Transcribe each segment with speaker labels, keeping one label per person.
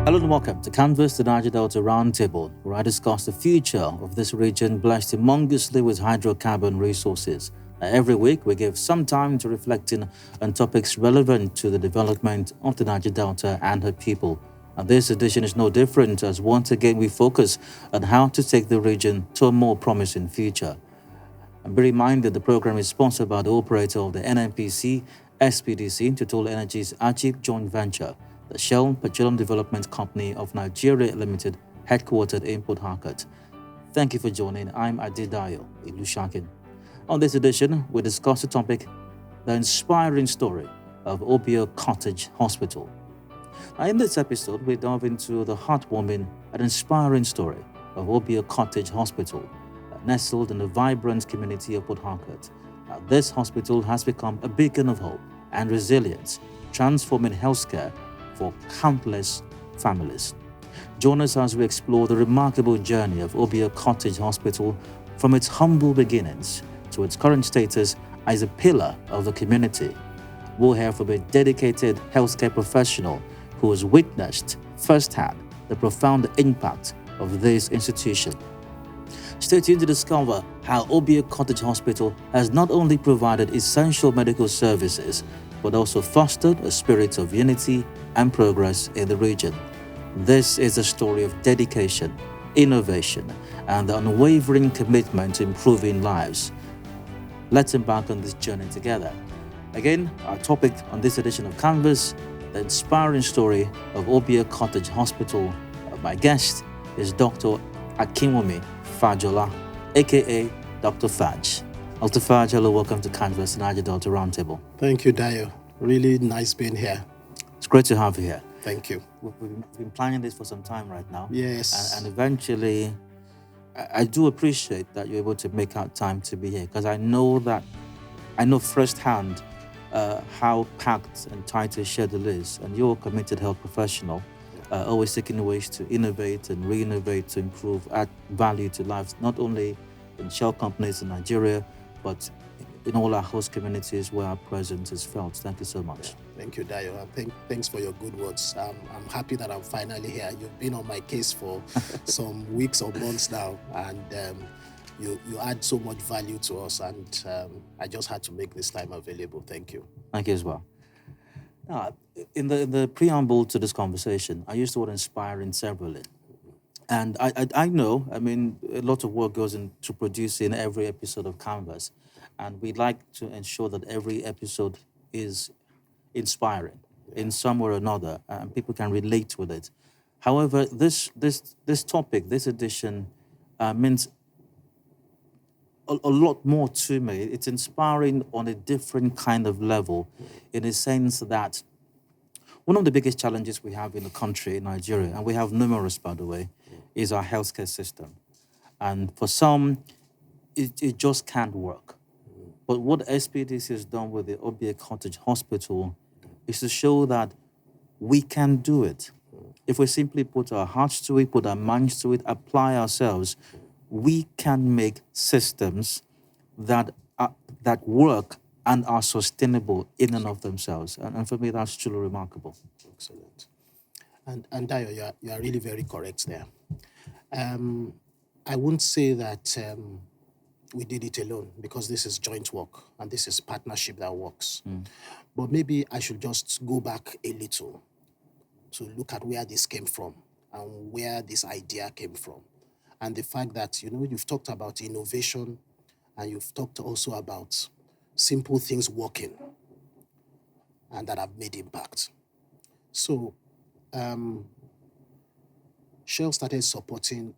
Speaker 1: Hello and welcome to Canvas, the Niger-Delta Roundtable, where I discuss the future of this region blessed humongously with hydrocarbon resources. Every week, we give some time to reflecting on topics relevant to the development of the Niger-Delta and her people. And this edition is no different, as once again we focus on how to take the region to a more promising future. And be reminded the program is sponsored by the operator of the NNPC, SPDC, Total Energies Ajib joint venture, the Shell Petroleum Development Company of Nigeria Limited, headquartered in Port Harcourt. Thank you for joining. I'm Adidayo Ilushakin. On this edition, we discuss the topic, the inspiring story of Obio Cottage Hospital. Now, in this episode, we delve into the heartwarming and inspiring story of Obio Cottage Hospital, nestled in the vibrant community of Port Harcourt. Now, this hospital has become a beacon of hope and resilience, transforming healthcare for countless families. Join us as we explore the remarkable journey of Obio Cottage Hospital from its humble beginnings to its current status as a pillar of the community. We'll hear from a dedicated healthcare professional who has witnessed firsthand the profound impact of this institution. Stay tuned to discover how Obio Cottage Hospital has not only provided essential medical services, but also fostered a spirit of unity and progress in the region. This is a story of dedication, innovation, and the unwavering commitment to improving lives. Let's embark on this journey together. Again, our topic on this edition of Canvas, the inspiring story of Obio Cottage Hospital. My guest is Dr. Akinwumi Fajola, aka Dr. Faj. Dr. Faj, hello, welcome to Canvas, Niger-Delta Roundtable.
Speaker 2: Thank you, Dayo. Really nice being here.
Speaker 1: It's great to have you here.
Speaker 2: Thank you.
Speaker 1: We've been planning this for some time right now.
Speaker 2: Yes.
Speaker 1: And eventually, I do appreciate that you're able to make out time to be here, because I know firsthand how packed and tight your schedule is, and you're a committed health professional, always seeking ways to innovate and re-innovate to improve, add value to lives, not only in shell companies in Nigeria, but in all our host communities where our presence is felt. Thank you so much.
Speaker 2: Thank you, Dayo. And thanks for your good words. I'm happy that I'm finally here. You've been on my case for some weeks or months now, and you add so much value to us, and I just had to make this time available. Thank you.
Speaker 1: Thank you as well. Now, in the preamble to this conversation, I used the word inspiring severally. And I know, a lot of work goes into producing every episode of Canvas, and we'd like to ensure that every episode is inspiring in some way or another, and people can relate with it. However, this topic, this edition, means a lot more to me. It's inspiring on a different kind of level, in a sense that one of the biggest challenges we have in the country, in Nigeria, and we have numerous, by the way, is our healthcare system. And for some, it just can't work. But what SPDC has done with the Obio Cottage Hospital is to show that we can do it. If we simply put our hearts to it, put our minds to it, apply ourselves, we can make systems that work and are sustainable in and of themselves. And for me, that's truly remarkable.
Speaker 2: Excellent. And Dayo, you are really very correct there. I won't say that we did it alone, because this is joint work and this is partnership that works. But maybe I should just go back a little to look at where this came from and where this idea came from. And the fact that, you've talked about innovation, and you've talked also about simple things working and that have made impact. So Shell started supporting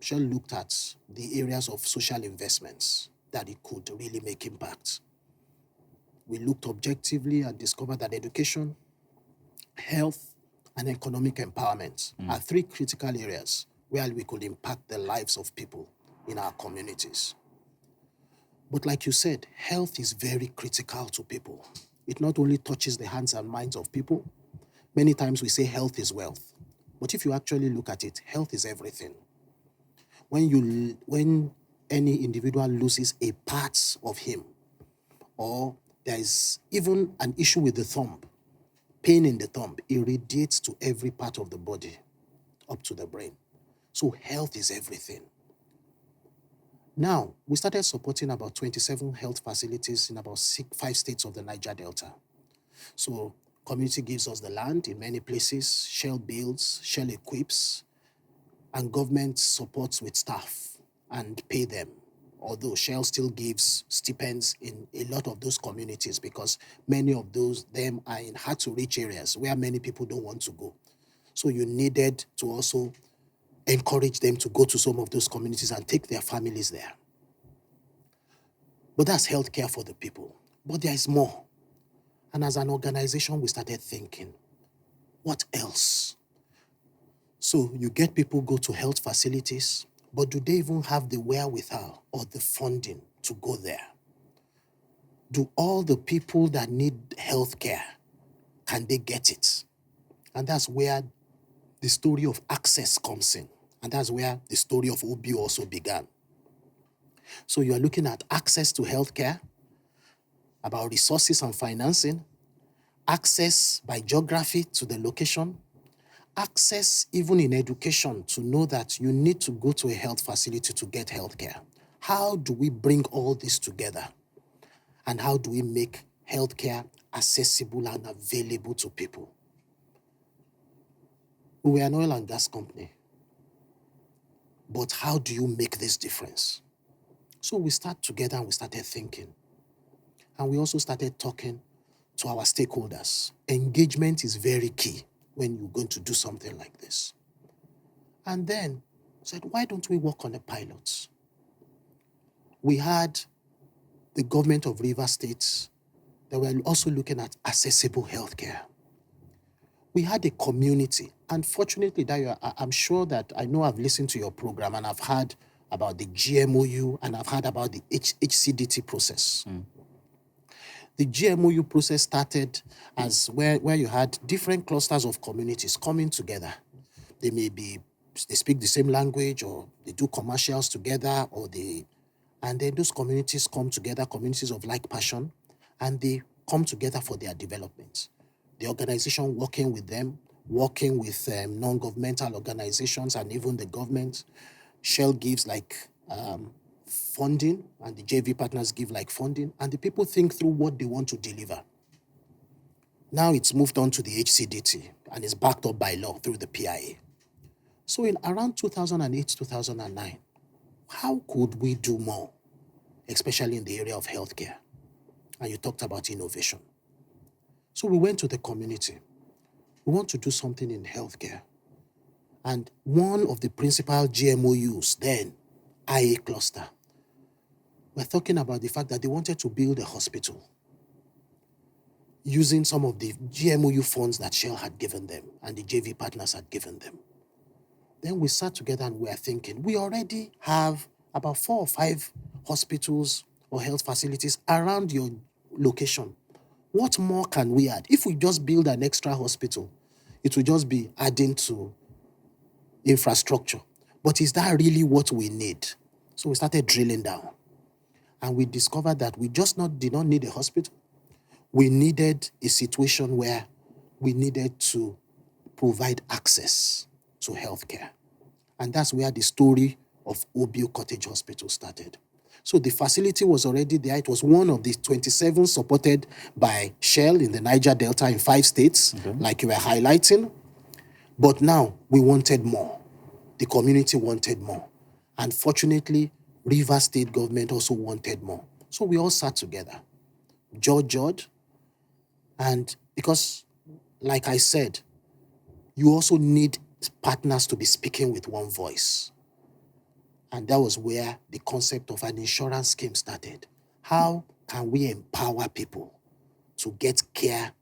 Speaker 2: Shell looked at the areas of social investments that it could really make impact. We looked objectively and discovered that education, health, and economic empowerment are three critical areas where we could impact the lives of people in our communities. But like you said, health is very critical to people. It not only touches the hands and minds of people. Many times we say health is wealth. But if you actually look at it, health is everything. When any individual loses a part of him, or there is even an issue with the thumb, pain in the thumb irradiates to every part of the body, up to the brain. So health is everything. Now, we started supporting about 27 health facilities in about 5 states of the Niger-Delta. So community gives us the land in many places, Shell builds, Shell equips, and government supports with staff and pay them. Although Shell still gives stipends in a lot of those communities because many of them are in hard-to-reach areas where many people don't want to go. So you needed to also encourage them to go to some of those communities and take their families there. But that's healthcare for the people. But there is more. And as an organization, we started thinking, what else? So you get people go to health facilities, but do they even have the wherewithal or the funding to go there? Do all the people that need healthcare, can they get it? And that's where the story of access comes in. And that's where the story of Obio also began. So you are looking at access to healthcare, about resources and financing, access by geography to the location, access even in education to know that you need to go to a health facility to get healthcare. How do we bring all this together? And how do we make healthcare accessible and available to people? We are an oil and gas company. But how do you make this difference? So we start together and we started thinking. And we also started talking to our stakeholders. Engagement is very key when you're going to do something like this. And then said, why don't we work on a pilot? We had the government of Rivers State that were also looking at accessible healthcare. We had a community. Unfortunately, I'm sure that I know I've listened to your program and I've heard about the GMOU and I've heard about the HCDT process. The GMOU process started as where you had different clusters of communities coming together. They speak the same language or they do commercials together and then those communities come together, communities of like passion, and they come together for their development. The organization working with them, working with non-governmental organizations and even the government. Shell gives funding and the JV partners give funding and the people think through what they want to deliver. Now it's moved on to the HCDT and is backed up by law through the PIA. So in around 2008, 2009, how could we do more, especially in the area of healthcare? And you talked about innovation. So we went to the community. We want to do something in healthcare. And one of the principal GMOUs then, IA cluster, we're talking about the fact that they wanted to build a hospital using some of the GMOU funds that Shell had given them and the JV partners had given them. Then we sat together and we are thinking, we already have about 4 or 5 hospitals or health facilities around your location. What more can we add? If we just build an extra hospital, it will just be adding to infrastructure. But is that really what we need? So we started drilling down. And we discovered that we just did not need a hospital. We needed a situation where we needed to provide access to healthcare. And that's where the story of Obio Cottage Hospital started. So the facility was already there. It was one of the 27 supported by Shell in the Niger-Delta in 5 states, like you were highlighting. But now we wanted more. The community wanted more. And fortunately, Rivers State government also wanted more. So we all sat together, George, and because, like I said, you also need partners to be speaking with one voice. And that was where the concept of an insurance scheme started. How can we empower people to get care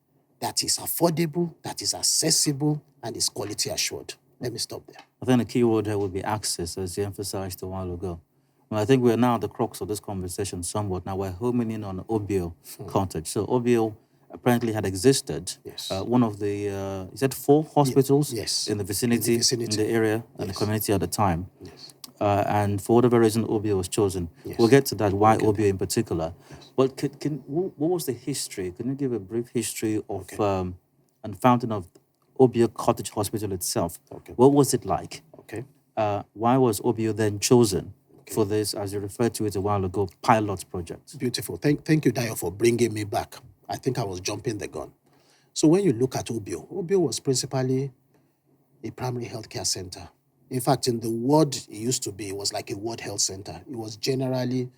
Speaker 2: that is affordable, that is accessible, and is quality assured? Let me stop there.
Speaker 1: I think the key word here would be access, as you emphasized a while ago. Well, I think we're now at the crux of this conversation somewhat. Now we're homing in on Obio Cottage. So Obio apparently had existed.
Speaker 2: Yes.
Speaker 1: One of the, is that 4 hospitals?
Speaker 2: Yes.
Speaker 1: In the vicinity, in the area, and the community at the time.
Speaker 2: Yes.
Speaker 1: And for whatever reason, Obio was chosen.
Speaker 2: Yes.
Speaker 1: We'll get to that, why Obio in particular. Yes. But what was the history? Can you give a brief history of and founding of Obio Cottage Hospital itself.
Speaker 2: Okay.
Speaker 1: What was it like?
Speaker 2: Okay.
Speaker 1: Why was Obio then chosen for this, as you referred to it a while ago, pilot project?
Speaker 2: Beautiful. Thank you, Dio, for bringing me back. I think I was jumping the gun. So when you look at Obio was principally a primary healthcare center. In fact, in the ward it used to be, it was like a ward health center. It was generally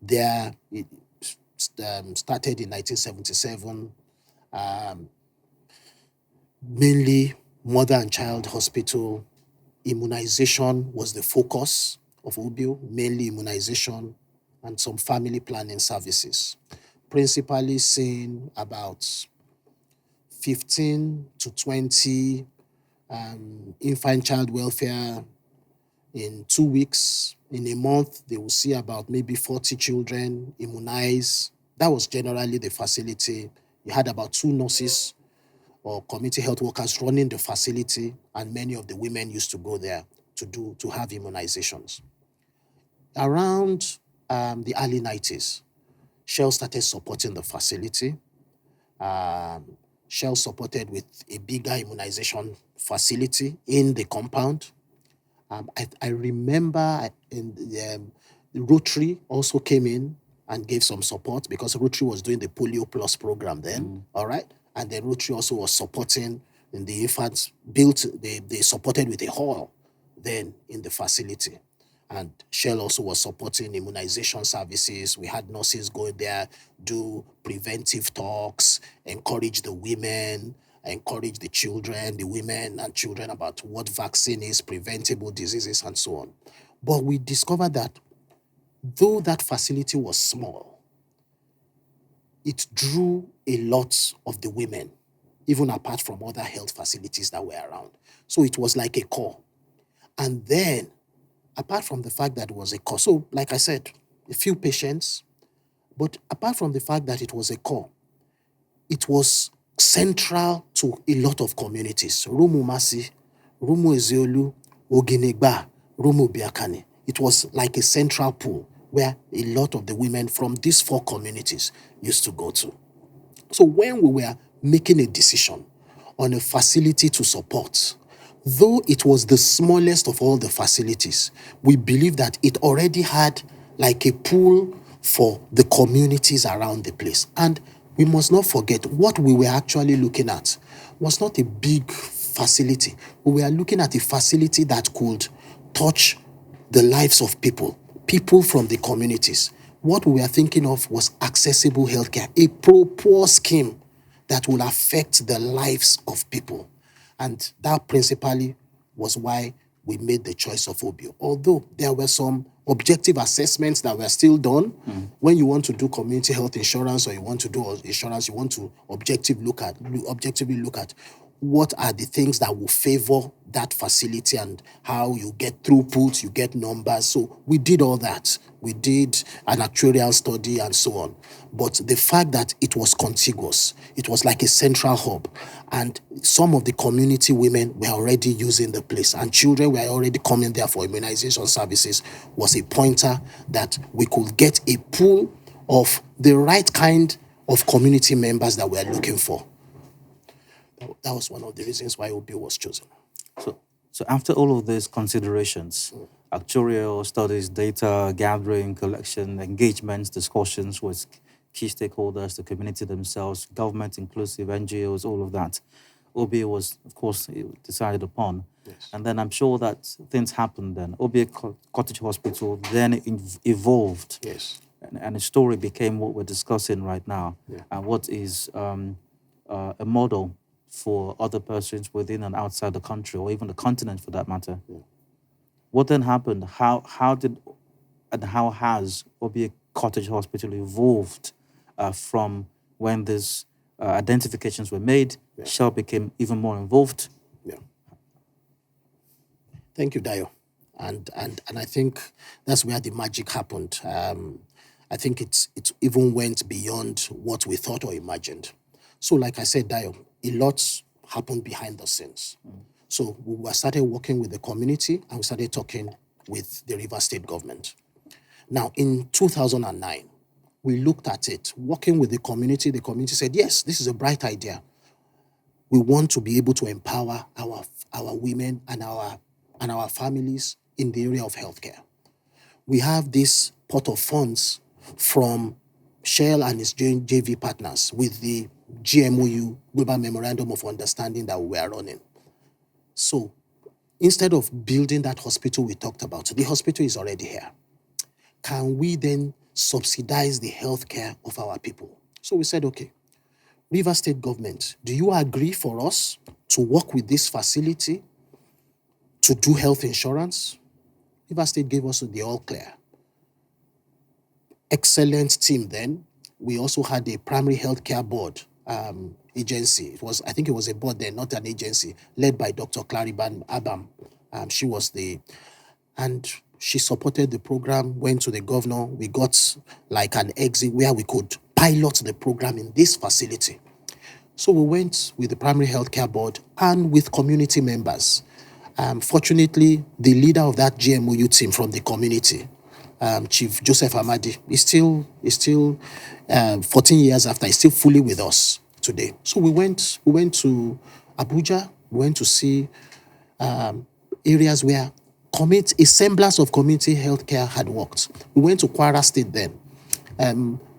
Speaker 2: there. It started in 1977, mainly mother and child hospital. Immunization was the focus of Obio, mainly immunization and some family planning services. Principally seeing about 15 to 20 infant child welfare in 2 weeks. In a month, they will see about maybe 40 children immunized. That was generally the facility. You had about 2 nurses or community health workers running the facility, and many of the women used to go there to have immunizations. Around the early 90s, Shell started supporting the facility. Shell supported with a bigger immunization facility in the compound. I remember the Rotary also came in and gave some support because Rotary was doing the Polio Plus program then, all right? And the Rotary also was supporting in the infants, they supported with a hall then in the facility. And Shell also was supporting immunization services. We had nurses go there, do preventive talks, encourage the women, encourage the children, the women and children about what vaccine is, preventable diseases, and so on. But we discovered that though that facility was small, it drew a lot of the women, even apart from other health facilities that were around. So it was like a core. And then, apart from the fact that it was a core, so like I said, a few patients, but apart from the fact that it was a core, it was central to a lot of communities. Rumu Masi, Rumu Ezeolu, Oginegba, Rumu Biakane. It was like a central pool where a lot of the women from these 4 communities used to go to. So when we were making a decision on a facility to support, though it was the smallest of all the facilities, we believe that it already had like a pool for the communities around the place. And we must not forget what we were actually looking at was not a big facility. We were looking at a facility that could touch the lives of people from the communities. What we were thinking of was accessible healthcare, a pro-poor scheme that will affect the lives of people. And that principally was why we made the choice of Obio. Although there were some objective assessments that were still done. When you want to do community health insurance or you want to do insurance, you want to objectively look at what are the things that will favor that facility and how you get throughput, you get numbers. So we did all that. We did an actuarial study and so on. But the fact that it was contiguous, it was like a central hub, and some of the community women were already using the place and children were already coming there for immunization services was a pointer that we could get a pool of the right kind of community members that we're looking for. That was one of the reasons why Obio was chosen.
Speaker 1: So after all of these considerations, actuarial studies, data gathering, collection, engagements, discussions with key stakeholders, the community themselves, government inclusive, NGOs, all of that, Obio was, of course, decided upon.
Speaker 2: Yes.
Speaker 1: And then I'm sure that things happened then. Obio Cottage Hospital then evolved.
Speaker 2: Yes.
Speaker 1: And the story became what we're discussing right now,
Speaker 2: Yeah.
Speaker 1: and what is a model for other persons within and outside the country, or even the continent for that matter.
Speaker 2: Yeah.
Speaker 1: What then happened? How did and how has Obio Cottage Hospital evolved from when these identifications were made?
Speaker 2: Yeah.
Speaker 1: Shell became even more involved.
Speaker 2: Yeah. Thank you, Dio. And I think that's where the magic happened. I think it even went beyond what we thought or imagined. So like I said, Dio, a lot happened behind the scenes. So we started working with the community and we started talking with the Rivers State government. Now, in 2009, we looked at it, working with the community. The community said, yes, this is a bright idea. We want to be able to empower our women and our families in the area of healthcare. We have this pot of funds from Shell and its JV partners with the GMOU, Global Memorandum of Understanding, that we are running. So instead of building that hospital we talked about, the hospital is already here. Can we then subsidize the healthcare of our people? So we said, okay, River State government, do you agree for us to work with this facility to do health insurance? River State gave us the all clear. Excellent team then. We also had a primary healthcare board agency. I think it was a board then, not an agency, led by Dr. Clariban Abam. And she supported the program, went to the governor. We got like an exit where we could pilot the program in this facility. So we went with the primary healthcare board and with community members. Fortunately, the leader of that GMOU team from the community, Chief Joseph Amadi, is still 14 years after, is still fully with us today. So we went to Abuja. We went to see areas where a semblance of community healthcare had worked. We went to Kwara State then.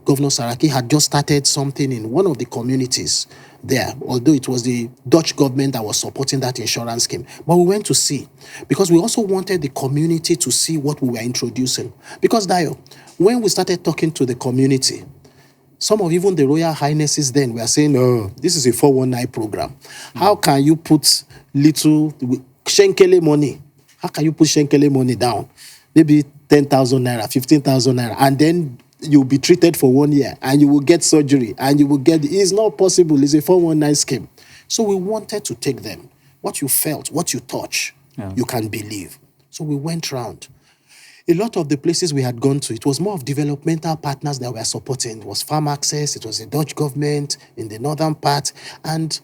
Speaker 2: Governor Saraki had just started something in one of the communities there, although it was the Dutch government that was supporting that insurance scheme. But we went to see, because we also wanted the community to see what we were introducing. Because, Dio, when we started talking to the community, some of even the Royal Highnesses then were saying, oh, this is a 419 program. How can you put little Shenkele money? How can you put Shenkele money down? Maybe 10,000 naira, 15,000 naira, and then you'll be treated for 1 year and you will get surgery and you will get, it's not possible. It's a 419 scheme. So we wanted to take them. What you felt, what you touch, you can believe. So we went round. A lot of the places we had gone to, it was more of developmental partners that were supporting. It was Farm Access, it was the Dutch government in the northern part. And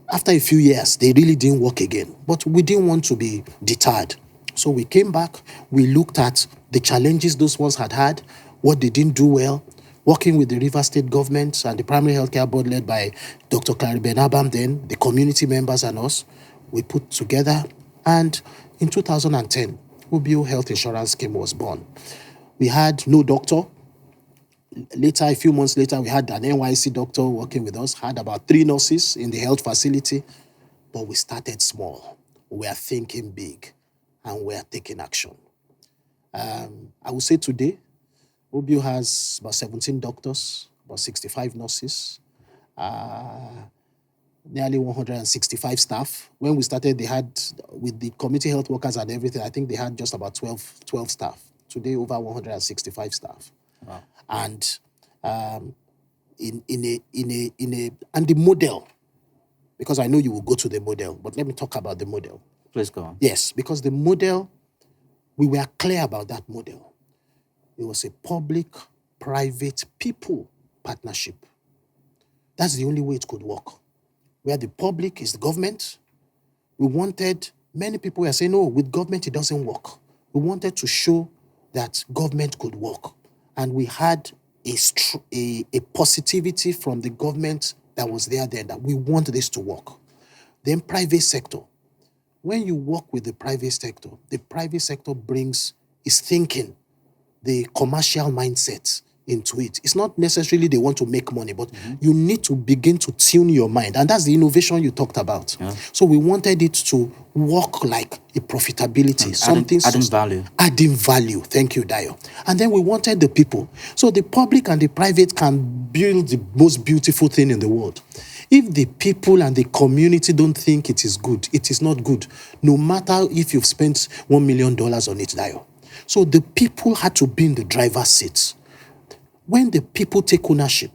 Speaker 2: after a few years, they really didn't work again. But we didn't want to be deterred. So we came back, we looked at the challenges those ones had, what they didn't do well, working with the River State government and the primary healthcare board led by Dr. Clariben Abam then, the community members and us, we put together. And in 2010, Obio Health Insurance Scheme was born. We had no doctor. Later, a few months later, we had an NYC doctor working with us, had about 3 nurses in the health facility. But we started small. We are thinking big, and we are taking action. I would say today, Obio has about 17 doctors, about 65 nurses, nearly 165 staff. When we started, they had, with the community health workers and everything, I think they had just about 12 staff. Today, over 165 staff. Wow. And and the model, because I know you will go to the model, but let me talk about the model.
Speaker 1: Please go on.
Speaker 2: Yes, because the model, we were clear about that model. It was a public-private people partnership. That's the only way it could work. Where the public is the government. We wanted, many people were saying, no, with government it doesn't work. We wanted to show that government could work. And we had a positivity from the government that was there that we want this to work. Then private sector. When you work with the private sector brings its thinking, the commercial mindset into it. It's not necessarily they want to make money, but you need to begin to tune your mind. And that's the innovation you talked about. Yeah. So we wanted it to work like a profitability. Adding value. Thank you, Dio. And then we wanted the people. So the public and the private can build the most beautiful thing in the world. If the people and the community don't think it is good, it is not good. No matter if you've spent $1 million on it, Dio. So the people had to be in the driver's seat. When the people take ownership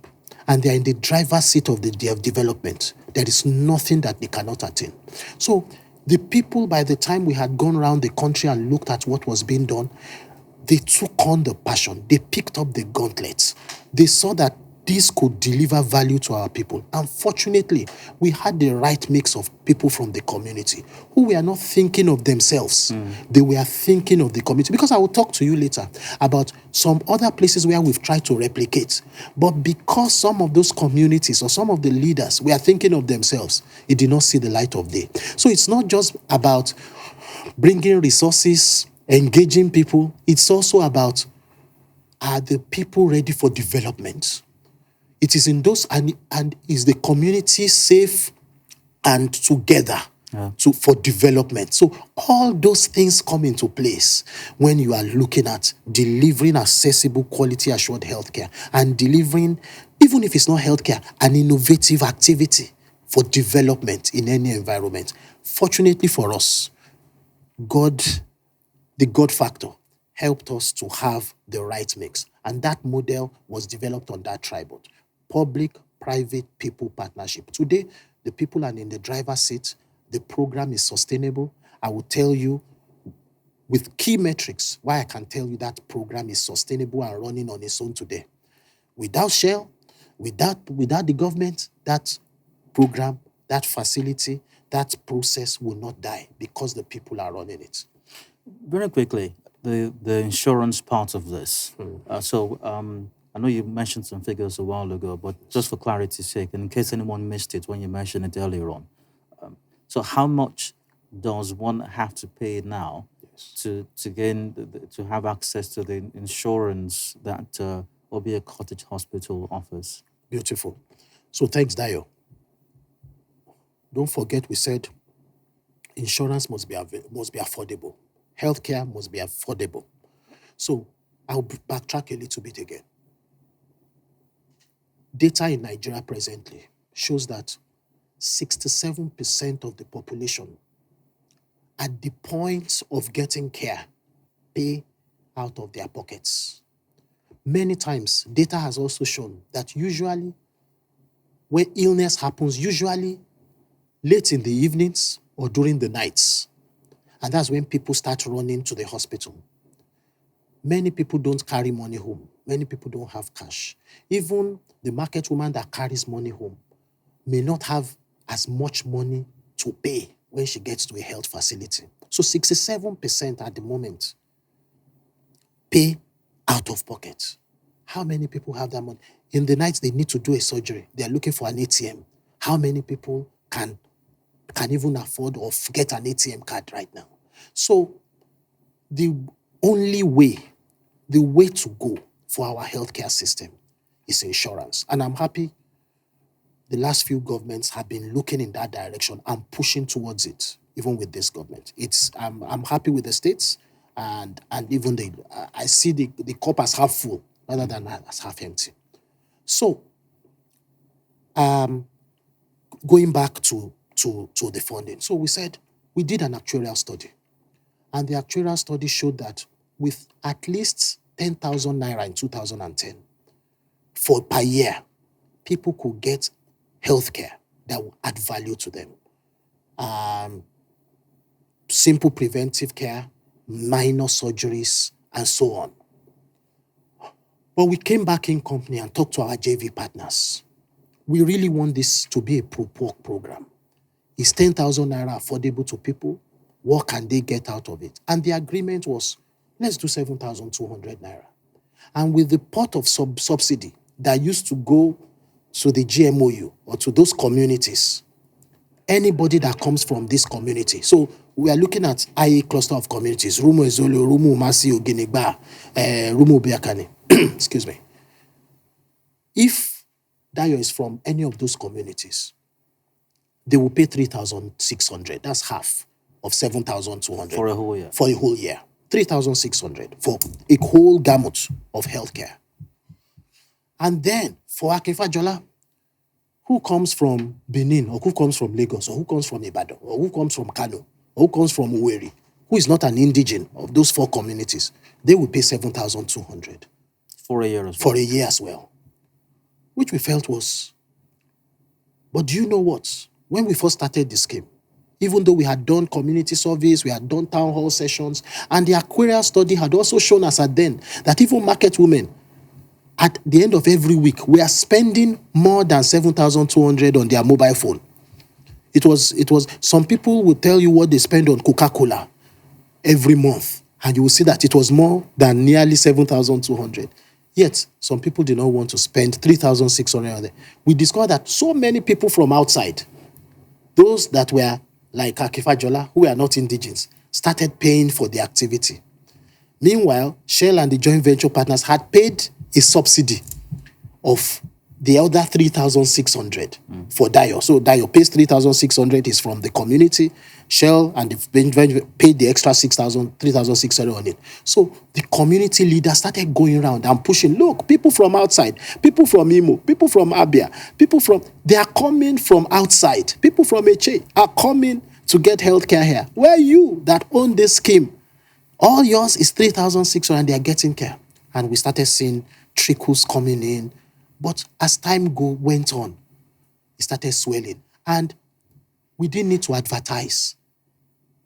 Speaker 2: and they're in the driver's seat of the development, there is nothing that they cannot attain. So the people, by the time we had gone around the country and looked at what was being done, they took on the passion. They picked up the gauntlets. They saw that this could deliver value to our people. Unfortunately, we had the right mix of people from the community who were not thinking of themselves. They were thinking of the community. Because I will talk to you later about some other places where we've tried to replicate. But because some of those communities or some of the leaders were thinking of themselves, it did not see the light of day. So it's not just about bringing resources, engaging people. It's also about, are the people ready for development? It is in those, and is the community safe and together for development? So all those things come into place when you are looking at delivering accessible, quality assured healthcare and delivering, even if it's not healthcare, an innovative activity for development in any environment. Fortunately for us, God, the God factor, helped us to have the right mix. And that model was developed on that tripod: public-private people partnership. Today, the people are in the driver's seat. The program is sustainable. I will tell you with key metrics why I can tell you that program is sustainable and running on its own today. Without Shell, without the government, that program, that facility, that process will not die because the people are running it.
Speaker 1: Very quickly, the insurance part of this. I know you mentioned some figures a while ago, but just for clarity's sake, in case anyone missed it when you mentioned it earlier on. So how much does one have to pay now to have access to the insurance that Obio Cottage Hospital offers?
Speaker 2: Beautiful. So thanks, Dio. Don't forget we said insurance must be affordable. Healthcare must be affordable. So I'll backtrack a little bit again. Data in Nigeria presently shows that 67% of the population at the point of getting care pay out of their pockets. Many times, data has also shown that usually when illness happens, usually late in the evenings or during the nights. And that's when people start running to the hospital. Many people don't carry money home. Many people don't have cash. Even the market woman that carries money home may not have as much money to pay when she gets to a health facility. So 67% at the moment pay out of pocket. How many people have that money? In the night, they need to do a surgery. They're looking for an ATM. How many people can even afford or get an ATM card right now? So the only way, the way to go for our healthcare system is insurance. And I'm happy the last few governments have been looking in that direction and pushing towards it, even with this government. I'm happy with the states, and even I see the cup as half full rather than as half empty. So, going back to the funding. So we said we did an actuarial study, and the actuarial study showed that with at least 10,000 naira in 2010 per year, people could get healthcare that will add value to them. Simple preventive care, minor surgeries, and so on. But we came back in company and talked to our JV partners. We really want this to be a pro-pork program. Is 10,000 naira affordable to people? What can they get out of it? And the agreement was, let's do 7,200 naira. And with the pot of subsidy that used to go to the GMOU or to those communities, anybody that comes from this community. So we are looking at IA cluster of communities: Rumo Ezolo, Rumo Masi, Ogenigba, Rumo Biakane. Excuse me. If Dayo is from any of those communities, they will pay 3,600. That's half of 7,200.
Speaker 1: For a whole year.
Speaker 2: For a whole year. 3,600 for a whole gamut of healthcare. And then for Akinfa Jola, who comes from Benin, or who comes from Lagos, or who comes from Ibadan, or who comes from Kano, or who comes from Uweri, who is not an indigene of those four communities, they will pay 7,200.
Speaker 1: For a year as well.
Speaker 2: For a year as well. Which we felt was... But do you know what? When we first started the scheme, even though we had done community surveys, we had done town hall sessions, and the actuarial study had also shown us at then that even market women At the end of every week, we are spending more than 7,200 on their mobile phone. It was some people will tell you what they spend on Coca-Cola every month, and you will see that it was more than nearly 7,200. Yet, some people did not want to spend 3,600 on it. We discovered that so many people from outside, those that were like Akifajola, who are not indigenous, started paying for the activity. Meanwhile, Shell and the joint venture partners had paid a subsidy of the other 3,600 for Dio. So Dio pays 3,600 is from the community. Shell and the paid the extra 3,600 on it. So the community leaders started going around and pushing. Look, people from outside, people from Imo, people from Abia, they are coming from outside. People from Eche are coming to get healthcare here. Where you that own this scheme, all yours is 3,600 and they are getting care. And we started seeing trickles coming in. But as time went on, it started swelling. And we didn't need to advertise.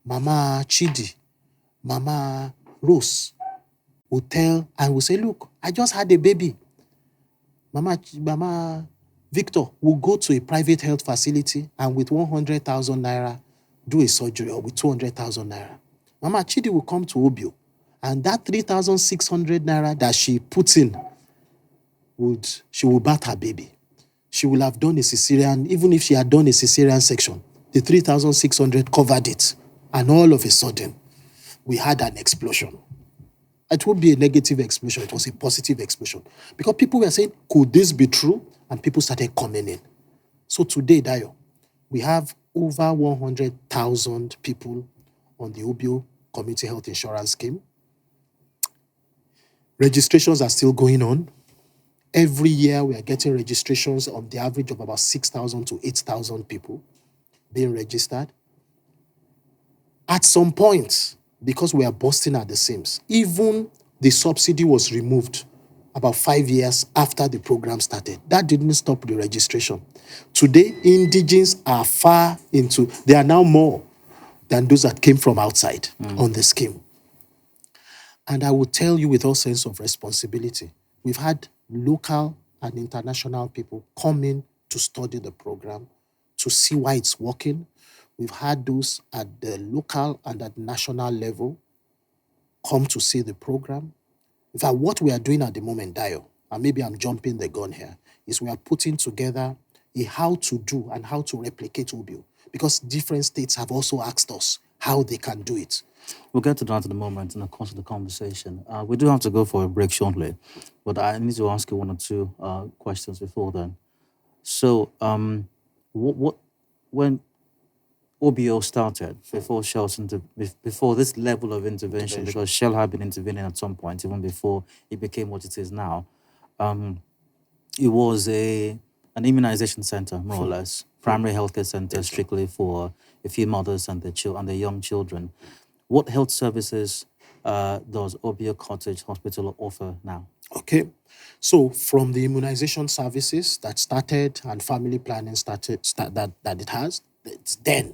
Speaker 2: Mama Chidi, Mama Rose would tell and would say, look, I just had a baby. Mama Victor will go to a private health facility and with 100,000 naira do a surgery, or with 200,000 naira. Mama Chidi will come to Obio, and that 3,600 naira that she puts in, she will bat her baby. She will have done a cesarean. Even if she had done a cesarean section, the 3,600 covered it. And all of a sudden, we had an explosion. It would be a negative explosion. It was a positive explosion. Because people were saying, could this be true? And people started coming in. So today, Dayo, we have over 100,000 people on the Obio Community Health Insurance Scheme. Registrations are still going on. Every year, we are getting registrations on the average of about 6,000 to 8,000 people being registered. At some point, because we are bursting at the seams, even the subsidy was removed about 5 years after the program started. That didn't stop the registration. Today, indigenes are they are now more than those that came from outside on the scheme. And I will tell you with all sense of responsibility, we've had local and international people come in to study the program, to see why it's working. We've had those at the local and at national level come to see the program. In fact, what we are doing at the moment, Dio, and maybe I'm jumping the gun here, is we are putting together a how to do and how to replicate Obio, because different states have also asked us how they can do it.
Speaker 1: We'll get to that in a moment in the course of the conversation. We do have to go for a break shortly, but I need to ask you one or two questions before then. So, when OBO started, before this level of intervention, because Shell had been intervening at some point, even before it became what it is now, it was an immunization center, more or less, primary healthcare center, strictly for a few mothers and their young children. What health services does Obio Cottage Hospital offer now?
Speaker 2: Okay. So from the immunization services that started and family planning that it has, it's then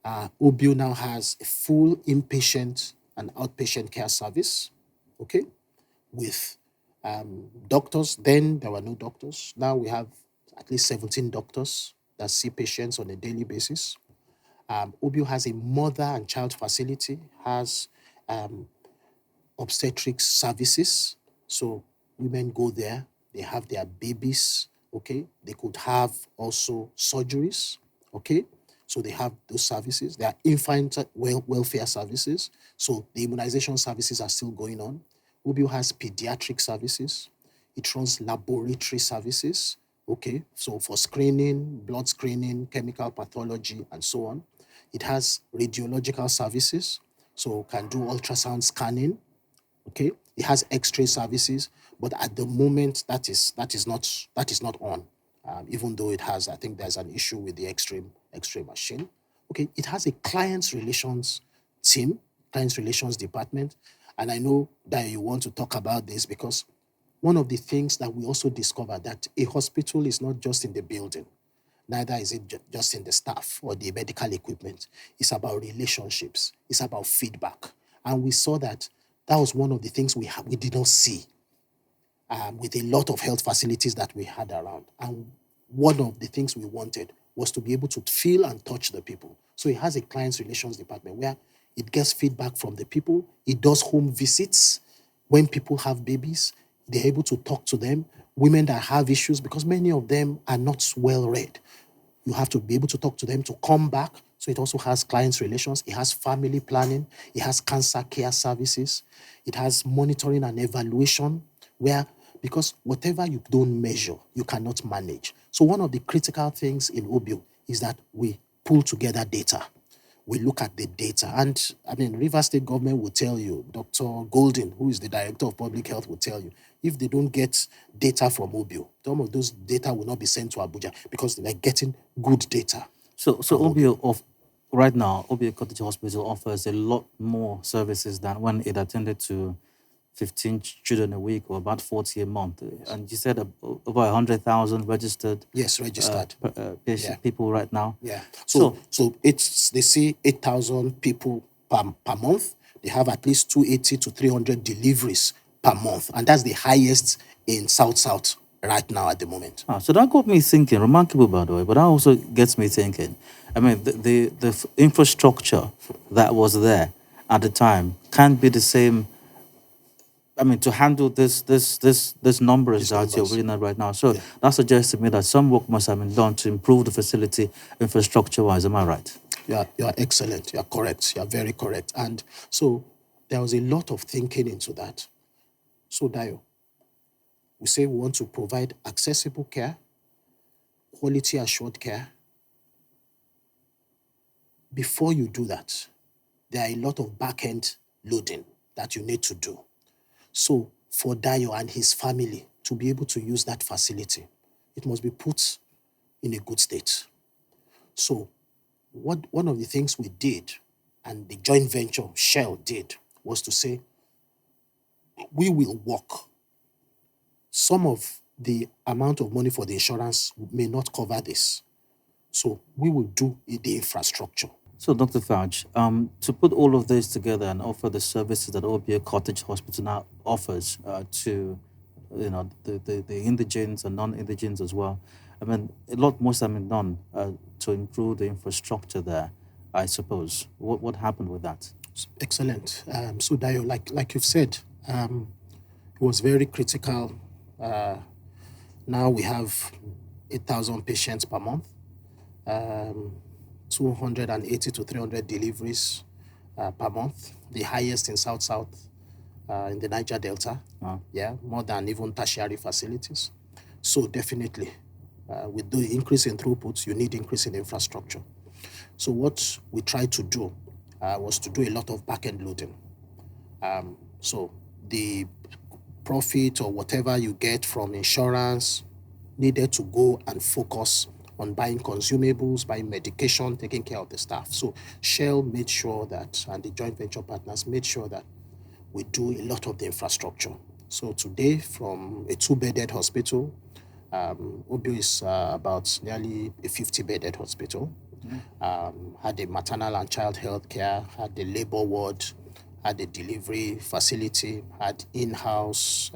Speaker 2: Obio now has a full inpatient and outpatient care service, okay, with doctors. Then there were no doctors. Now we have at least 17 doctors that see patients on a daily basis. Obio has a mother and child facility, has obstetrics services. So women go there, they have their babies, okay? They could have also surgeries, okay? So they have those services. There are infant welfare services. So the immunization services are still going on. Obio has pediatric services. It runs laboratory services, okay? So for screening, blood screening, chemical pathology, and so on. It has radiological services, so can do ultrasound scanning, okay? It has X-ray services, but at the moment that is not on. Even though it has, I think there's an issue with the X-ray machine. Okay, it has a client relations team, client relations department, and I know that you want to talk about this because one of the things that we also discovered that a hospital is not just in the building, neither is it just in the staff or the medical equipment. It's about relationships. It's about feedback, and we saw that was one of the things we did not see. with a lot of health facilities that we had around. And one of the things we wanted was to be able to feel and touch the people. So it has a client relations department where it gets feedback from the people. It does home visits when people have babies. They're able to talk to them. Women that have issues, because many of them are not well read. You have to be able to talk to them to come back. So it also has clients relations. It has family planning. It has cancer care services. It has monitoring and evaluation where, because whatever you don't measure, you cannot manage. So one of the critical things in Obio is that we pull together data. We look at the data. And I mean, Rivers State government will tell you, Dr. Golden, who is the director of public health, will tell you, if they don't get data from Obio, some of those data will not be sent to Abuja because they're getting good data.
Speaker 1: So Obio right now, Obio Cottage Hospital offers a lot more services than when it attended to 15 children a week or about 40 a month. Yes. And you said over 100,000 registered.
Speaker 2: Yes, registered
Speaker 1: people right now.
Speaker 2: Yeah. So they see 8,000 people per month. They have at least 280 to 300 deliveries per month, and that's the highest in South right now at the moment.
Speaker 1: So that got me thinking. Remarkable, by the way, but that also gets me thinking. I mean, the infrastructure that was there at the time can't be the same. I mean, to handle this numbers that you're reading out right now. So that suggests to me that some work must have been done to improve the facility infrastructure-wise. Am I right?
Speaker 2: Yeah, you are excellent. You are correct. You are very correct. And so there was a lot of thinking into that. So, Dayo, we say we want to provide accessible care, quality assured care. Before you do that, there are a lot of back-end loading that you need to do. So for Dayo and his family to be able to use that facility, it must be put in a good state. So one of the things we did, and the joint venture Shell did, was to say, we will work. Some of the amount of money for the insurance may not cover this. So we will do the infrastructure.
Speaker 1: So, Dr. Fauj, to put all of this together and offer the services that Obio Cottage Hospital now offers to, the indigents and non-indigents as well, I mean, a lot must have been done to improve the infrastructure there, I suppose. What happened with that?
Speaker 2: Excellent. So, Dayo, like you've said, it was very critical. Now we have 8,000 patients per month. 280 to 300 deliveries per month, the highest in South in the Niger-Delta. Yeah, more than even tertiary facilities. So definitely, with the increase in throughput, you need increase in infrastructure. So what we tried to do was to do a lot of back-end loading. So the profit or whatever you get from insurance needed to go and focus on buying consumables, buying medication, taking care of the staff. So Shell made sure that, and the joint venture partners made sure that we do a lot of the infrastructure. So today, from a 2-bedded hospital, Obio is about nearly a 50-bedded hospital. Had a maternal and child health care, had the labor ward, had a delivery facility, had in-house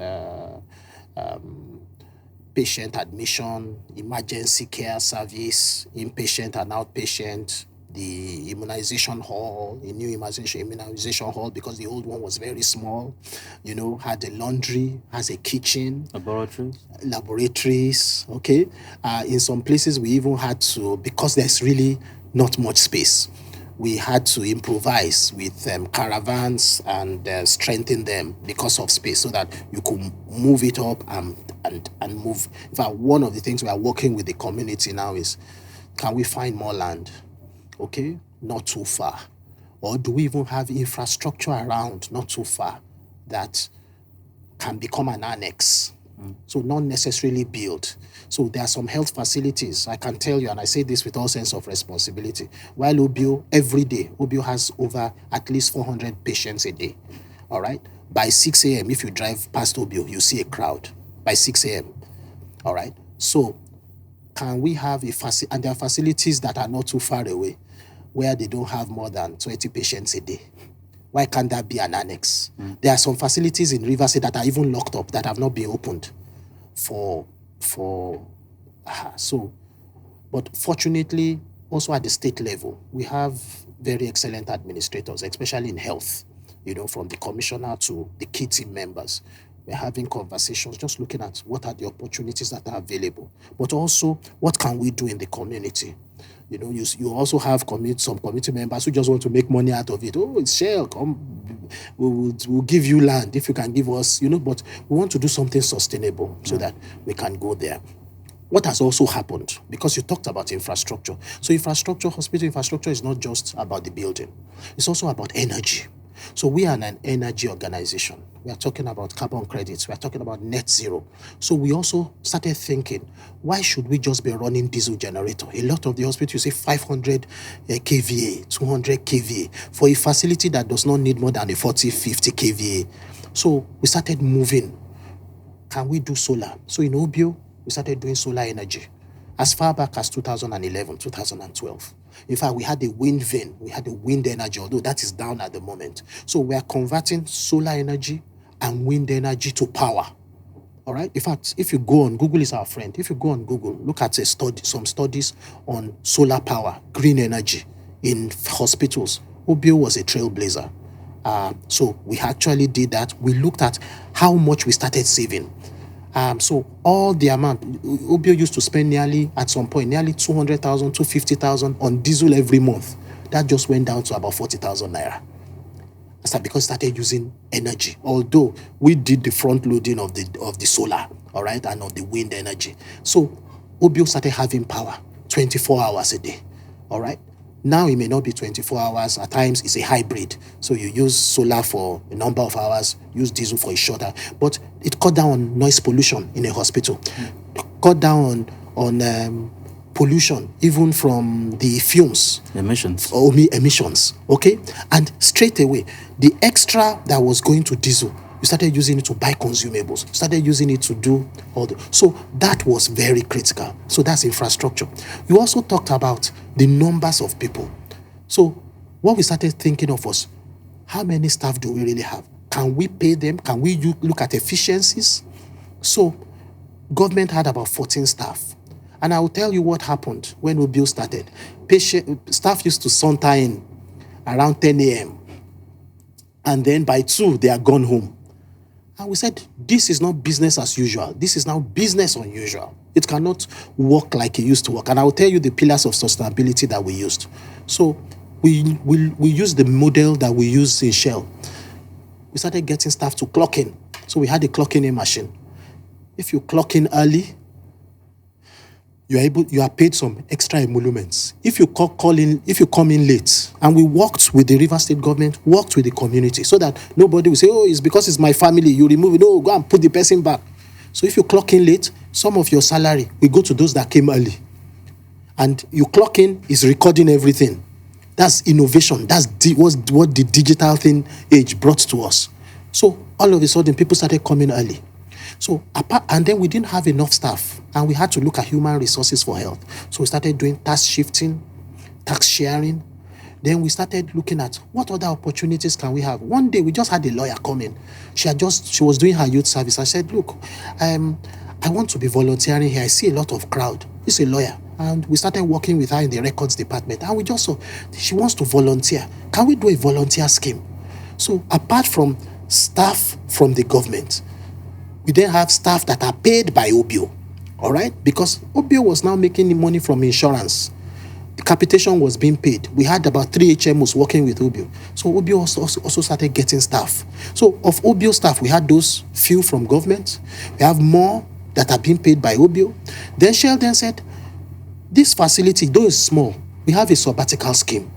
Speaker 2: patient admission, emergency care service, inpatient and outpatient, the immunization hall, a new immunization hall because the old one was very small, had a laundry, has a kitchen. Laboratories, okay. In some places we even had to, because there's really not much space, we had to improvise with caravans and strengthen them because of space so that you could move it up and move. In fact, one of the things we are working with the community now is, can we find more land? Okay, not too far. Or do we even have infrastructure around not too far that can become an annex? So not necessarily built. So there are some health facilities, I can tell you, and I say this with all sense of responsibility. While Obio, every day, Obio has over at least 400 patients a day. All right? By 6 a.m., if you drive past Obio, you see a crowd. By 6 a.m. All right? So can we have and there are facilities that are not too far away where they don't have more than 20 patients a day. Why can't that be an annex? There are some facilities in Rivers State that are even locked up, that have not been opened but fortunately, also at the state level, we have very excellent administrators, especially in health, from the commissioner to the key team members. We're having conversations, just looking at what are the opportunities that are available, but also what can we do in the community. You also have some community members who just want to make money out of it. Oh, it's Shell, come, we'll give you land if you can give us, but we want to do something sustainable so that we can go there. What has also happened, because you talked about infrastructure. So hospital infrastructure is not just about the building. It's also about energy. So we are an energy organization. We are talking about carbon credits. We are talking about net zero. So we also started thinking, why should we just be running diesel generator? A lot of the hospitals say 500 kVA, 200 kVA for a facility that does not need more than a 40, 50 kVA. So we started moving. Can we do solar? So in Obio, we started doing solar energy as far back as 2011, 2012. In fact, we had a wind vein. We had a wind energy, although that is down at the moment. So we are converting solar energy and wind energy to power. All right. In fact, if you go on, Google is our friend. If you go on Google, look at some studies on solar power, green energy in hospitals. Obio was a trailblazer. So we actually did that. We looked at how much we started saving. So all the amount, Obio used to spend at some point, nearly 200,000, 250,000 on diesel every month. That just went down to about 40,000 naira. That's because we started using energy. Although we did the front loading of the solar, all right, and of the wind energy. So Obio started having power 24 hours a day, all right. Now it may not be 24 hours. At times it's a hybrid. So you use solar for a number of hours, use diesel for a shorter. But it cut down on noise pollution in a hospital. Cut down on pollution, even from the fumes. Emissions. Okay? And straight away, the extra that was going to diesel, you started using it to buy consumables, started using it to do so that was very critical. So that's infrastructure. You also talked about the numbers of people. So what we started thinking of was, how many staff do we really have? Can we pay them? Can we look at efficiencies? So government had about 14 staff. And I will tell you what happened when Obio started. Staff used to saunter in around 10 a.m. And then by 2, they are gone home. And we said, this is not business as usual. This is now business unusual. It cannot work like it used to work. And I will tell you the pillars of sustainability that we used. So we used the model that we used in Shell. We started getting staff to clock in. So we had a clocking in machine. If you clock in early, you are paid some extra emoluments. If you come in late, and we worked with the River State government, worked with the community, so that nobody will say, oh, it's because it's my family, you remove it. No, go and put the person back. So if you clock in late, some of your salary will go to those that came early. And you clock in is recording everything. That's innovation. That's what the digital thing age brought to us. So all of a sudden, people started coming early. So and then we didn't have enough staff, and we had to look at human resources for health. So we started doing task shifting, tax sharing. Then we started looking at what other opportunities can we have. One day we just had a lawyer come in. She was doing her youth service. I said, look, I want to be volunteering here. I see a lot of crowd. She's a lawyer. And we started working with her in the records department. And we just saw she wants to volunteer. Can we do a volunteer scheme? So apart from staff from the government, we then have staff that are paid by Obio, all right? Because Obio was now making money from insurance. The capitation was being paid. We had about 3 HMOs working with Obio. So Obio also started getting staff. So of Obio staff, we had those few from government. We have more that are being paid by Obio. Then Shell then said, this facility, though it's small, we have a sabbatical scheme.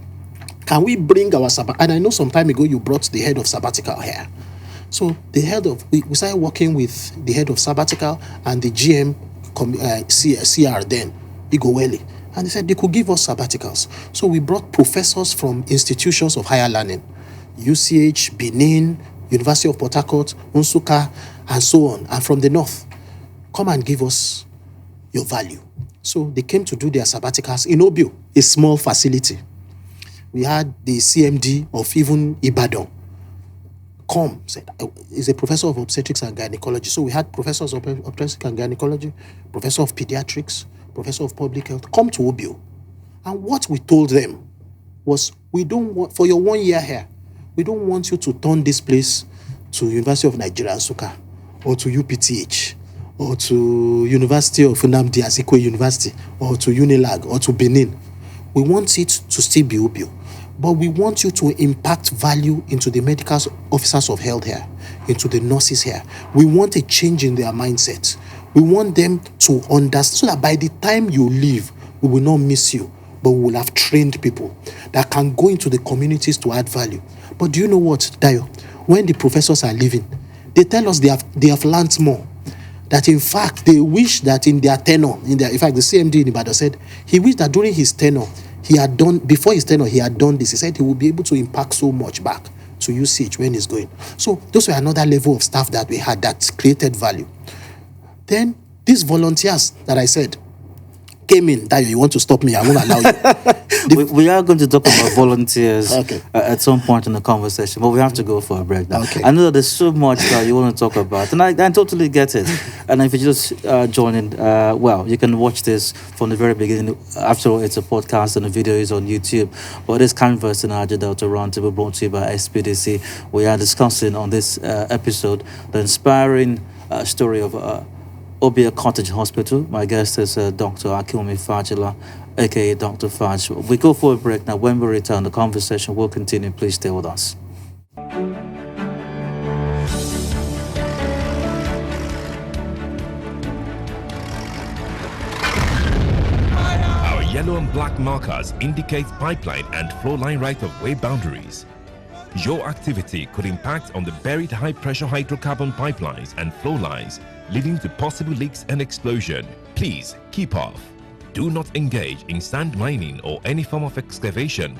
Speaker 2: Can we bring our sabbatical? And I know some time ago you brought the head of sabbatical here. So we started working with the head of sabbatical and the GM CR then, Igoweli. And they said they could give us sabbaticals. So we brought professors from institutions of higher learning, UCH, Benin, University of Port Harcourt, Nsukka, and so on, and from the north. Come and give us your value. So they came to do their sabbaticals in Obio, a small facility. We had the CMD of even Ibadan, come, said, he's a professor of obstetrics and gynecology. So we had professors of obstetrics and gynecology, professor of pediatrics, professor of public health, come to Obio. And what we told them was, we don't want, for your 1 year here, we don't want you to turn this place to University of Nigeria, Nsukka, or to UPTH, or to University of Nnamdi Azikiwe University, or to Unilag, or to Benin. We want it to still be Obio. But we want you to impact value into the medical officers of health here, into the nurses here. We want a change in their mindset. We want them to understand, so that by the time you leave, we will not miss you, but we will have trained people that can go into the communities to add value. But do you know what, Dayo? When the professors are leaving, they tell us they have learned more. That in fact, they wish that in their tenure, in fact, the CMD in Ibadan said he wished that during his tenure, before his tenure, he had done this. He said he would be able to impact so much back to UCH when he's going. So those were another level of staff that we had that created value. Then these volunteers that I said came in. Dayo, you want to stop me? I won't allow you.
Speaker 1: We are going to talk about volunteers at some point in the conversation, but we have to go for a break now.
Speaker 2: Okay.
Speaker 1: I know that there's so much that you want to talk about, and I totally get it. And if you just join in, well, you can watch this from the very beginning. After all, it's a podcast and the video is on YouTube. But this Canvas and Niger-Delta Roundtable brought to you by SPDC. We are discussing on this episode the inspiring story of Obio Cottage Hospital. My guest is Dr. Akiwumi Fajila, aka Dr. Faj. We go for a break now. When we return, the conversation will continue. Please stay with us.
Speaker 3: Our yellow and black markers indicate pipeline and flow line right-of-way boundaries. Your activity could impact on the buried high-pressure hydrocarbon pipelines and flow lines, leading to possible leaks and explosion. Please keep off. Do not engage in sand mining or any form of excavation,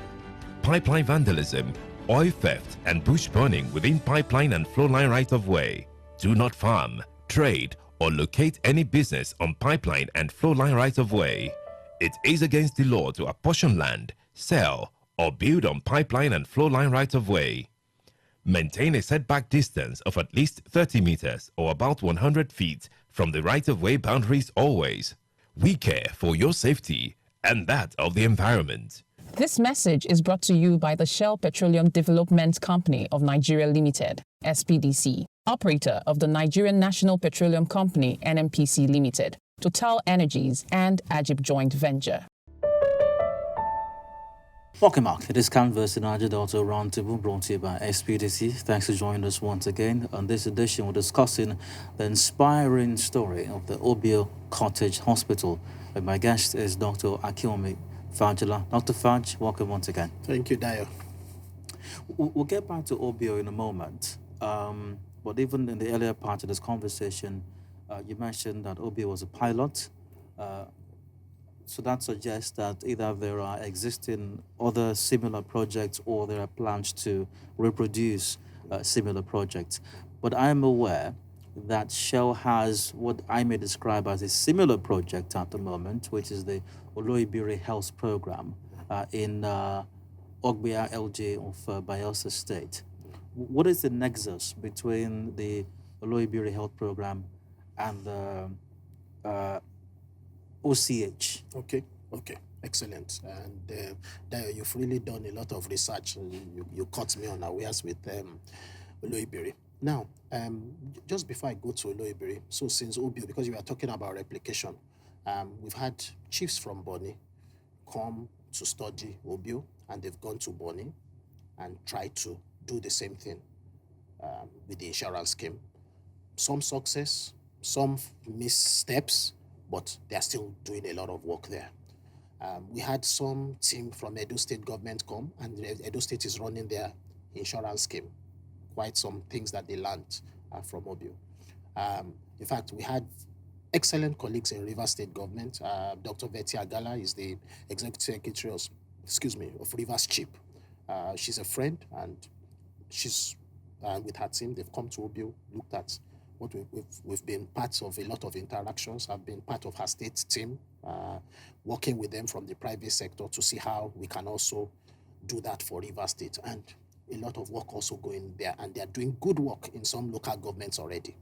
Speaker 3: pipeline vandalism, oil theft, and bush burning within pipeline and flow line right-of-way. Do not farm, trade, or locate any business on pipeline and flow line right-of-way. It is against the law to apportion land, sell, or build on pipeline and flow line right-of-way. Maintain a setback distance of at least 30 meters or about 100 feet from the right-of-way boundaries always. We care for your safety and that of the environment.
Speaker 4: This message is brought to you by the Shell Petroleum Development Company of Nigeria Limited, SPDC, operator of the Nigerian National Petroleum Company, NNPC Limited, Total Energies, and Ajib Joint Venture.
Speaker 1: Welcome back. It is Canvas and Niger-Delta Roundtable brought to you by SPDC. Thanks for joining us once again. On this edition, we're discussing the inspiring story of the Obio Cottage Hospital. And my guest is Dr. Akiwumi Fajila. Dr. Faj, welcome once again.
Speaker 2: Thank you, Dayo.
Speaker 1: We'll get back to Obio in a moment. But even in the earlier part of this conversation, you mentioned that Obio was a pilot. So that suggests that either there are existing other similar projects or there are plans to reproduce similar projects. But I am aware that Shell has what I may describe as a similar project at the moment, which is the Oloibiri Health Program in Ogbia LJ of Bayelsa State. What is the nexus between the Oloibiri Health Program and the OCH?
Speaker 2: Okay, excellent. And you've really done a lot of research. You caught me unawares with Oloibiri. Now, just before I go to Oloibiri, so since Obio, because you were talking about replication, we've had chiefs from Bonny come to study Obio, and they've gone to Bonny and tried to do the same thing with the insurance scheme. Some success, some missteps, but they're still doing a lot of work there. We had some team from Edo State government come, and Edo State is running their insurance scheme. Quite some things that they learned from Obio. In fact, we had excellent colleagues in Rivers State government. Dr. Betty Agala is the executive secretary of Rivers CHIP. She's a friend, and she's with her team. They've come to Obio, looked at what we've been part of a lot of interactions. I've been part of her state team, working with them from the private sector to see how we can also do that for Rivers State. And a lot of work also going there, and they are doing good work in some local governments already.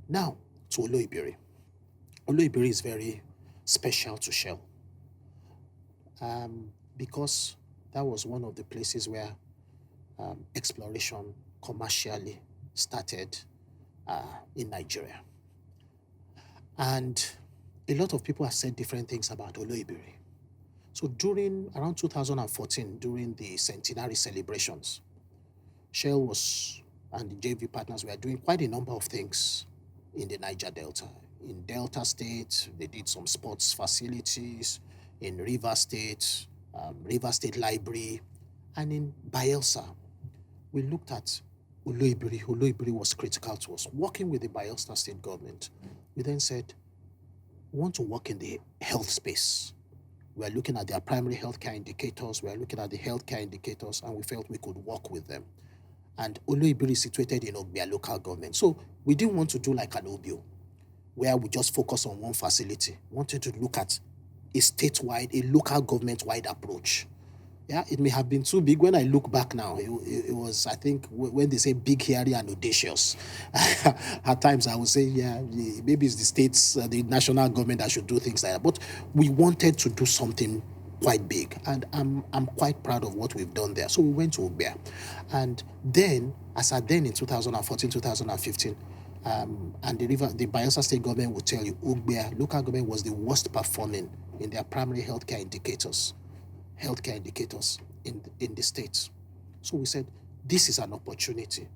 Speaker 2: Now, to Oloibiri. Oloibiri is very special to Shell because that was one of the places where exploration commercially started in Nigeria. And a lot of people have said different things about Oloibiri. So around 2014, during the centenary celebrations, Shell and the JV partners were doing quite a number of things in the Niger-Delta. In Delta State, they did some sports facilities. In River State Library, and in Bayelsa, we looked at Oloibiri. Oloibiri was critical to us. Working with the Bayelsa State government, we then said, we want to work in the health space. We're looking at their primary healthcare indicators. We're looking at the healthcare indicators, and we felt we could work with them. And Oloibiri is situated in Obio local government. So we didn't want to do like an Obio, where we just focus on one facility. We wanted to look at a statewide, a local government-wide approach. Yeah, it may have been too big. When I look back now, it was, I think, when they say big, hairy, and audacious, at times I would say, yeah, maybe it's the states, the national government that should do things like that. But we wanted to do something quite big, and I'm quite proud of what we've done there. So we went to Obia, and then, in 2014, 2015, and the Bayelsa State government will tell you, Obia local government was the worst performing in their primary healthcare indicators in the states. So we said, this is an opportunity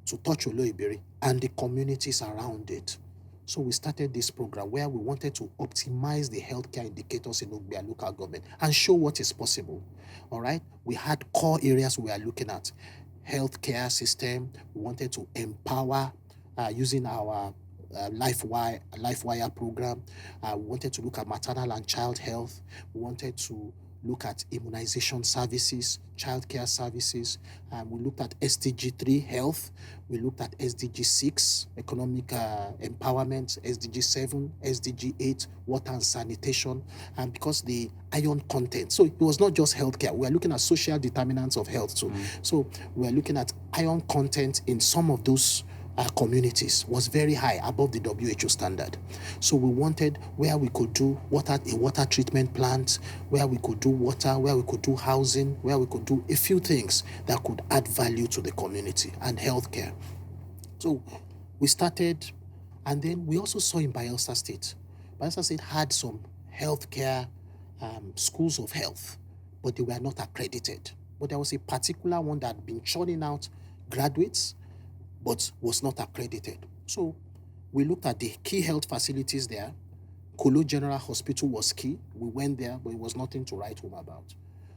Speaker 2: to touch Oloibiri and the communities around it. So we started this program where we wanted to optimize the healthcare indicators in Obia local government and show what is possible. All right? We had core areas we were looking at. Healthcare system, we wanted to empower using our LifeWire program. We wanted to look at maternal and child health. We wanted to look at immunization services, childcare services. We looked at SDG 3, health. We looked at SDG 6, economic empowerment, SDG 7, SDG 8, water and sanitation, and because the iron content. So it was not just healthcare. We are looking at social determinants of health too. So we are looking at iron content in some of those communities was very high, above the WHO standard. So we wanted where we could do a water treatment plant, where we could do water, where we could do housing, where we could do a few things that could add value to the community, and healthcare. So we started, and then we also saw in Bayelsa State. Bayelsa State had some healthcare schools of health, but they were not accredited. But there was a particular one that had been churning out graduates, but was not accredited. So we looked at the key health facilities there. Kolo General Hospital was key. We went there, but it was nothing to write home about.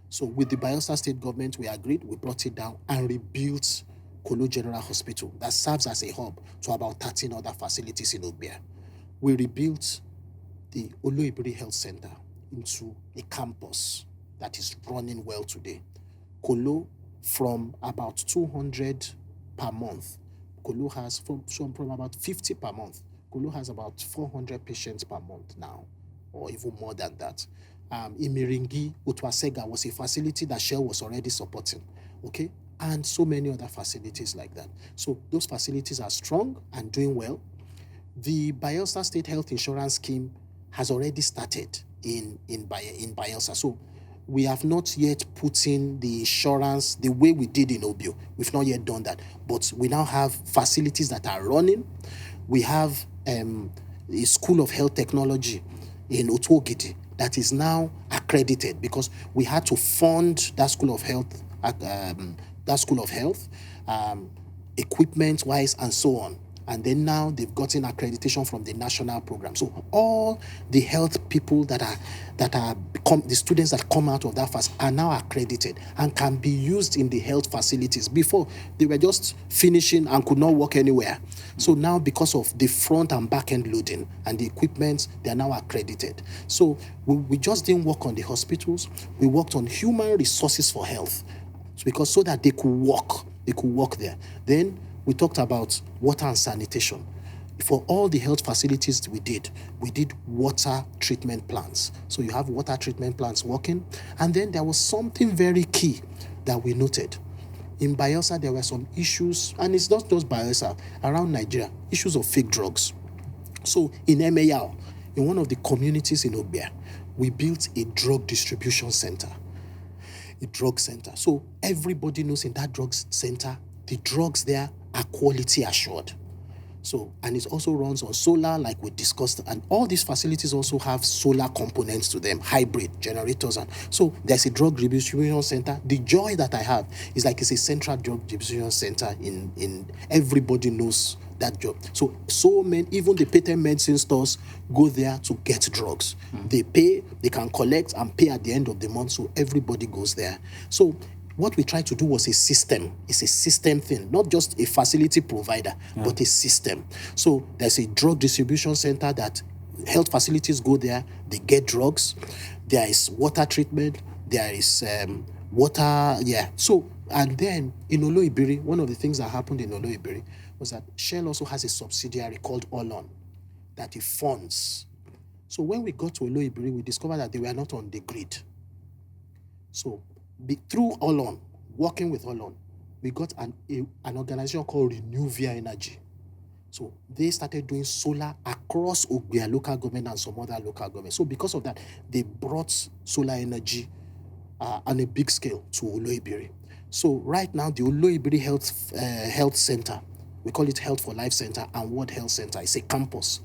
Speaker 2: So with the Bayelsa State government, we agreed, we brought it down and rebuilt Kolo General Hospital that serves as a hub to about 13 other facilities in Obia. We rebuilt the Oloibiri Health Center into a campus that is running well today. Kolo, from about 200 per month, Kolo has from about 50 per month. Kolo has about 400 patients per month now, or even more than that. Imiringi, Utwasega was a facility that Shell was already supporting, okay? And so many other facilities like that. So those facilities are strong and doing well. The Bayelsa State Health Insurance Scheme has already started in Bayelsa. So we have not yet put in the insurance the way we did in Obio. We've not yet done that. But we now have facilities that are running. We have a School of Health Technology in Otuogidi that is now accredited because we had to fund that School of Health, equipment-wise and so on. And then now they've gotten accreditation from the national program. So all the health people the students that come out of that fast are now accredited and can be used in the health facilities. Before, they were just finishing and could not work anywhere. So now, because of the front and back end loading and the equipment, they are now accredited. So we just didn't work on the hospitals. We worked on human resources for health, because so that they could work there. Then we talked about water and sanitation. For all the health facilities we did water treatment plants. So you have water treatment plants working. And then there was something very key that we noted. In Bayelsa, there were some issues, and it's not just Bayelsa, around Nigeria, issues of fake drugs. So in Emeyao, in one of the communities in Obia, we built a drug distribution center. A drug center. So everybody knows in that drugs center, the drugs there are quality assured. So, and it also runs on solar, like we discussed, and all these facilities also have solar components to them, hybrid generators. And so there's a drug distribution center. The joy that I have is like it's a central drug distribution center in everybody knows that job. So many, even the patent medicine stores go there to get drugs. They pay, they can collect and pay at the end of the month, so everybody goes there. So what we tried to do was a system. It's a system thing, not just a facility provider, but a system. So there's a drug distribution center that health facilities go there, they get drugs. There is water treatment, there is water, So, and then in Oloibiri, one of the things that happened in Oloibiri was that Shell also has a subsidiary called Olon that it funds. So when we got to Oloibiri, we discovered that they were not on the grid. So through Olon, working with Olon, we got an organization called Renewvia Energy. So they started doing solar across Ogbia local government and some other local government. So because of that, they brought solar energy on a big scale to Oloibiri. So right now, the Oloibiri Health Center, we call it Health for Life Center and World Health Center, it's a campus,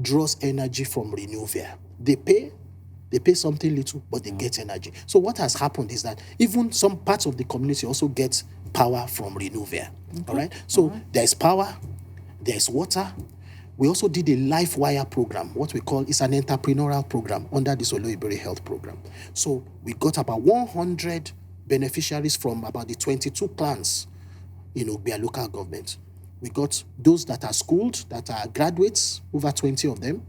Speaker 2: draws energy from Renewvia. They pay something little, but they get energy. So what has happened is that even some parts of the community also get power from Renewvia. All right? So there's power, there's water. We also did a life wire program, what we call, it's an entrepreneurial program under this Oloibiri Health Program. So we got about 100 beneficiaries from about the 22 clans in Ogbia local government. We got those that are schooled, that are graduates, over 20 of them.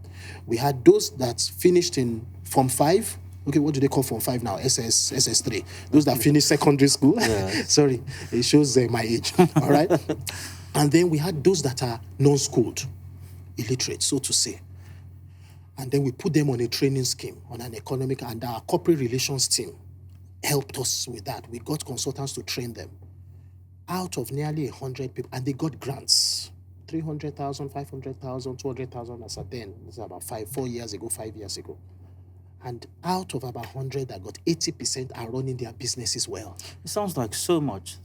Speaker 2: We had those that finished in Form 5. Okay, what do they call Form 5 now? SS3. Those that finished secondary school. Yes. Sorry, it shows my age. All right? And then we had those that are non-schooled, illiterate, so to say. And then we put them on a training scheme, on an economic, and our corporate relations team helped us with that. We got consultants to train them. Out of nearly 100 people, and they got grants, 300,000, 500,000, 200,000 as at then. This is about 5 years ago. And out of about 100 that got 80% are running their businesses well.
Speaker 1: It sounds like so much.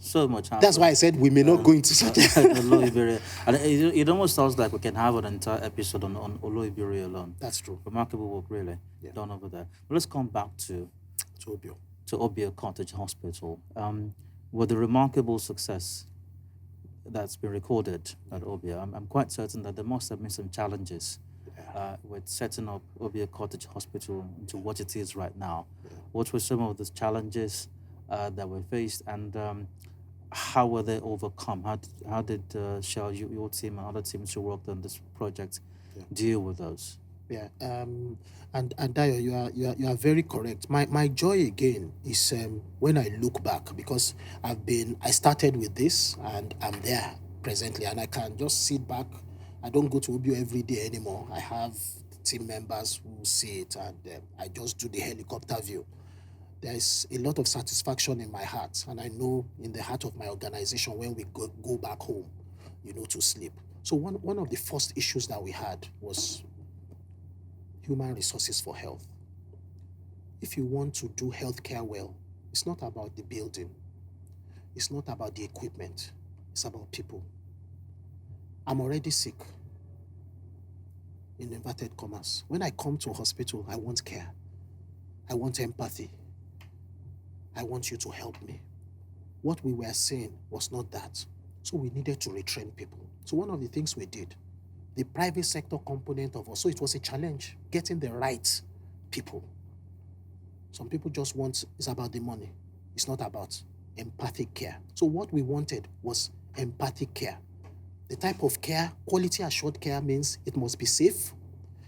Speaker 2: That's why I said we may not go into such
Speaker 1: Oloibiri. And it almost sounds like we can have an entire episode on Oloibiri alone.
Speaker 2: That's true.
Speaker 1: Remarkable work, really, done over there. But let's come back to Obio Cottage Hospital. With the remarkable success that's been recorded at Obio, I'm quite certain that there must have been some challenges with setting up Obio Cottage Hospital into what it is right now. What were some of the challenges that were faced, and how were they overcome? How did Shell, your team, and other teams who worked on this project deal with those?
Speaker 2: Yeah, and Dayo, you are very correct. My joy again is when I look back, because I started with this and I'm there presently, and I can just sit back. I don't go to Obio every day anymore. I have team members who see it, and I just do the helicopter view. There is a lot of satisfaction in my heart, and I know in the heart of my organization when we go back home, to sleep. So one of the first issues that we had was human resources for health. If you want to do healthcare well, it's not about the building. It's not about the equipment. It's about people. I'm already sick, in inverted commas. When I come to a hospital, I want care. I want empathy. I want you to help me. What we were saying was not that. So we needed to retrain people. So one of the things we did, the private sector component of us, so it was a challenge, getting the right people. Some people just want, it's about the money. It's not about empathic care. So what we wanted was empathic care. The type of care, quality assured care, means it must be safe,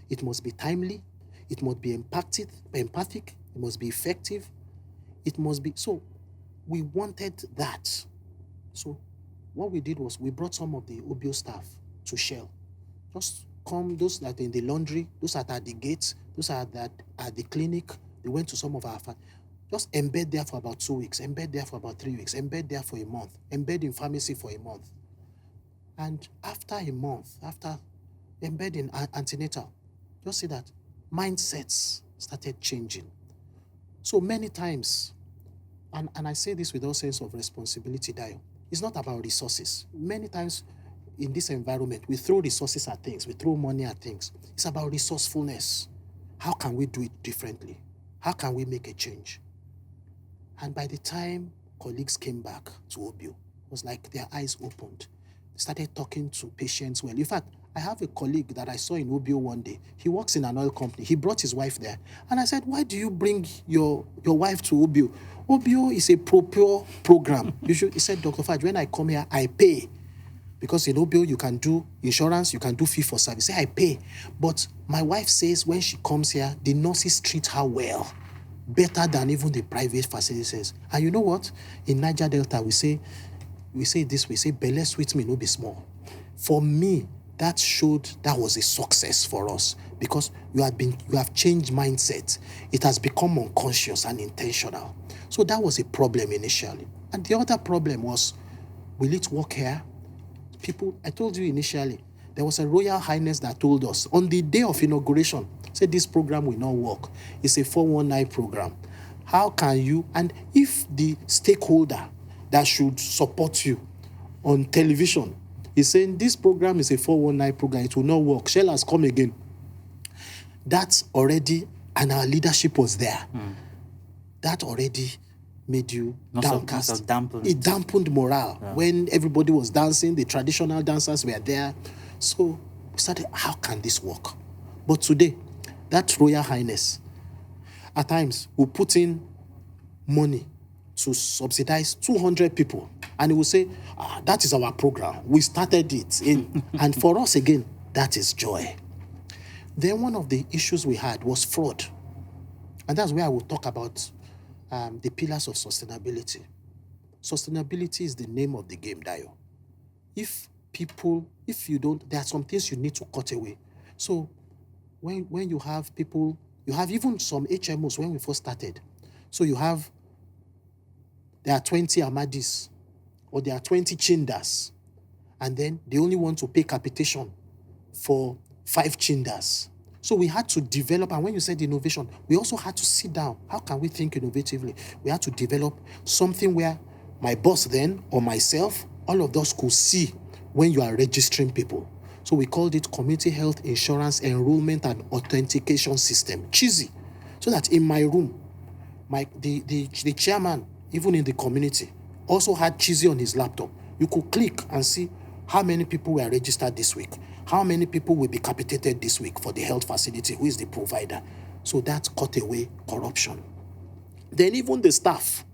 Speaker 2: it must be timely, it must be empathic, it must be effective, it must be, so we wanted that. So what we did was we brought some of the Obio staff to Shell. Just come, those that are in the laundry, those that are at the gates, those that are at the clinic. They went to some of our Just embed there for about 2 weeks, embed there for about 3 weeks, embed there for a month, embed in pharmacy for a month. And after a month, after embed in antenatal, just see that mindsets started changing. So many times, and I say this with all sense of responsibility, Dio, it's not about resources. Many times in this environment, we throw resources at things, we throw money at things. It's about resourcefulness. How can we do it differently? How can we make a change? And by the time colleagues came back to Obio, it was like their eyes opened. They started talking to patients well. In fact, I have a colleague that I saw in Obio one day. He works in an oil company. He brought his wife there. And I said, why do you bring your wife to Obio? Obio is a pro-pure program. He said, Dr. Faj, when I come here, I pay. Because in Obio, you can do insurance, you can do fee for service. I pay. But my wife says when she comes here, the nurses treat her well, better than even the private facilities. And you know what? In Niger-Delta, we say this, we say, belle sweet me, no be small. For me, that showed that was a success for us because you have changed mindset. It has become unconscious and intentional. So that was a problem initially. And the other problem was, will it work here? People, I told you initially, there was a Royal Highness that told us on the day of inauguration, said this program will not work. It's a 419 program. How can you, and if the stakeholder that should support you on television is saying this program is a 419 program, it will not work, Shell has come again. That's already, and our leadership was there. That already made you downcast. It dampened morale. Yeah. When everybody was dancing, the traditional dancers were there. So we started, how can this work? But today, that Royal Highness, at times, will put in money to subsidize 200 people. And he will say, that is our program. We started it. And for us, again, that is joy. Then one of the issues we had was fraud. And that's where I will talk about the pillars of sustainability. Sustainability is the name of the game, Dio. If you don't, there are some things you need to cut away. So when you have people, you have even some HMOs when we first started. So there are 20 Amadis or there are 20 Chindas, and then they only want to pay capitation for 5 Chindas. So we had to develop, and when you said innovation, we also had to sit down. How can we think innovatively? We had to develop something where my boss then, or myself, all of us could see when you are registering people. So we called it Community Health Insurance Enrollment and Authentication System, CHISI. So that in my room, the chairman, even in the community, also had CHISI on his laptop. You could click and see how many people were registered this week. How many people will be capitated this week for the health facility? Who is the provider? So that cut away corruption. Then even the staff.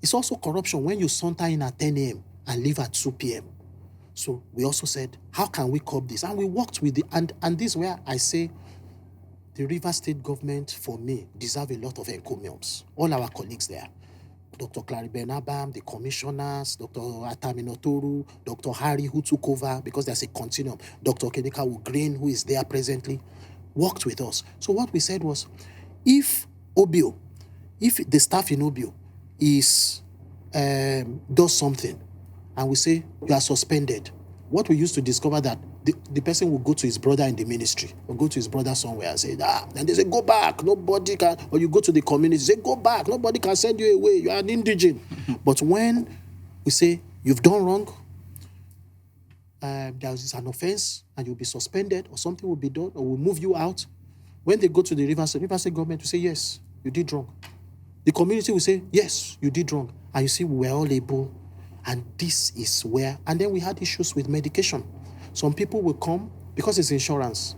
Speaker 2: It's also corruption when you saunter in at 10 a.m. and leave at 2 p.m. So we also said, how can we curb this? And we worked with and this is where I say the Rivers State government, for me, deserve a lot of encomiums. All our colleagues there. Dr. Claribel Nabam, the commissioners, Dr. Ataminotoru, Dr. Harry, who took over, because there's a continuum, Dr. Kenekawu Green, who is there presently, worked with us. So what we said was, if the staff in Obio does something, and we say, you are suspended, what we used to discover that the person will go to his brother in the ministry or go to his brother somewhere and say, and they say, go back, nobody can, or you go to the community, say, go back, nobody can send you away, you are an indigent. But when we say, you've done wrong, there is an offense and you'll be suspended or something will be done or we'll move you out, when they go to the Rivers State government will say, yes, you did wrong. The community will say, yes, you did wrong. And you see, we're all able. And this is where, and then we had issues with medication. Some people will come, because it's insurance,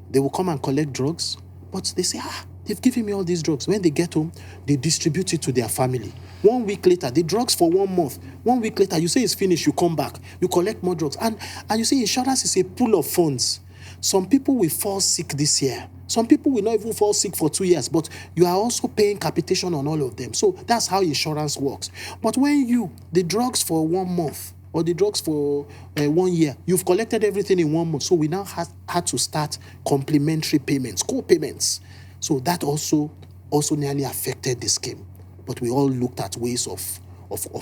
Speaker 2: they will come and collect drugs, but they say, they've given me all these drugs. When they get home, they distribute it to their family. 1 week later, the drugs for 1 month. 1 week later, you say it's finished, you come back, you collect more drugs. And you see, insurance is a pool of funds. Some people will fall sick this year. Some people will not even fall sick for 2 years, but you are also paying capitation on all of them. So that's how insurance works. But when the drugs for 1 month, or the drugs for 1 year, you've collected everything in 1 month. So we now had to start complementary payments, co-payments. So that also also nearly affected the scheme, but we all looked at ways of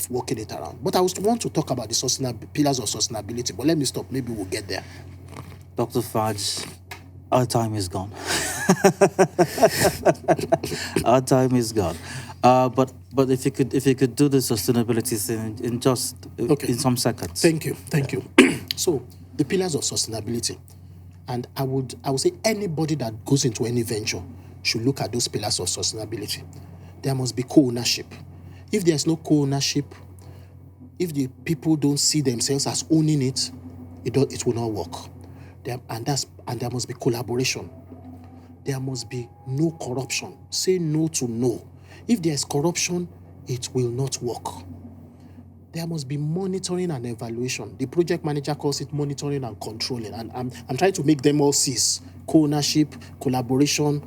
Speaker 2: working it around. But I want to talk about the pillars of sustainability, but let me stop. Maybe we'll get there.
Speaker 1: Dr. Fudge, our time is gone. Our time is gone. But if you could do the sustainability thing in some seconds.
Speaker 2: Thank you. So the pillars of sustainability, and I would say anybody that goes into any venture should look at those pillars of sustainability. There must be co-ownership. If there's no co-ownership, if the people don't see themselves as owning it, it will not work. And there must be collaboration. There must be no corruption. Say no to no. If there's corruption, it will not work. There must be monitoring and evaluation. The project manager calls it monitoring and controlling. And I'm trying to make them all C's. Co-ownership, collaboration,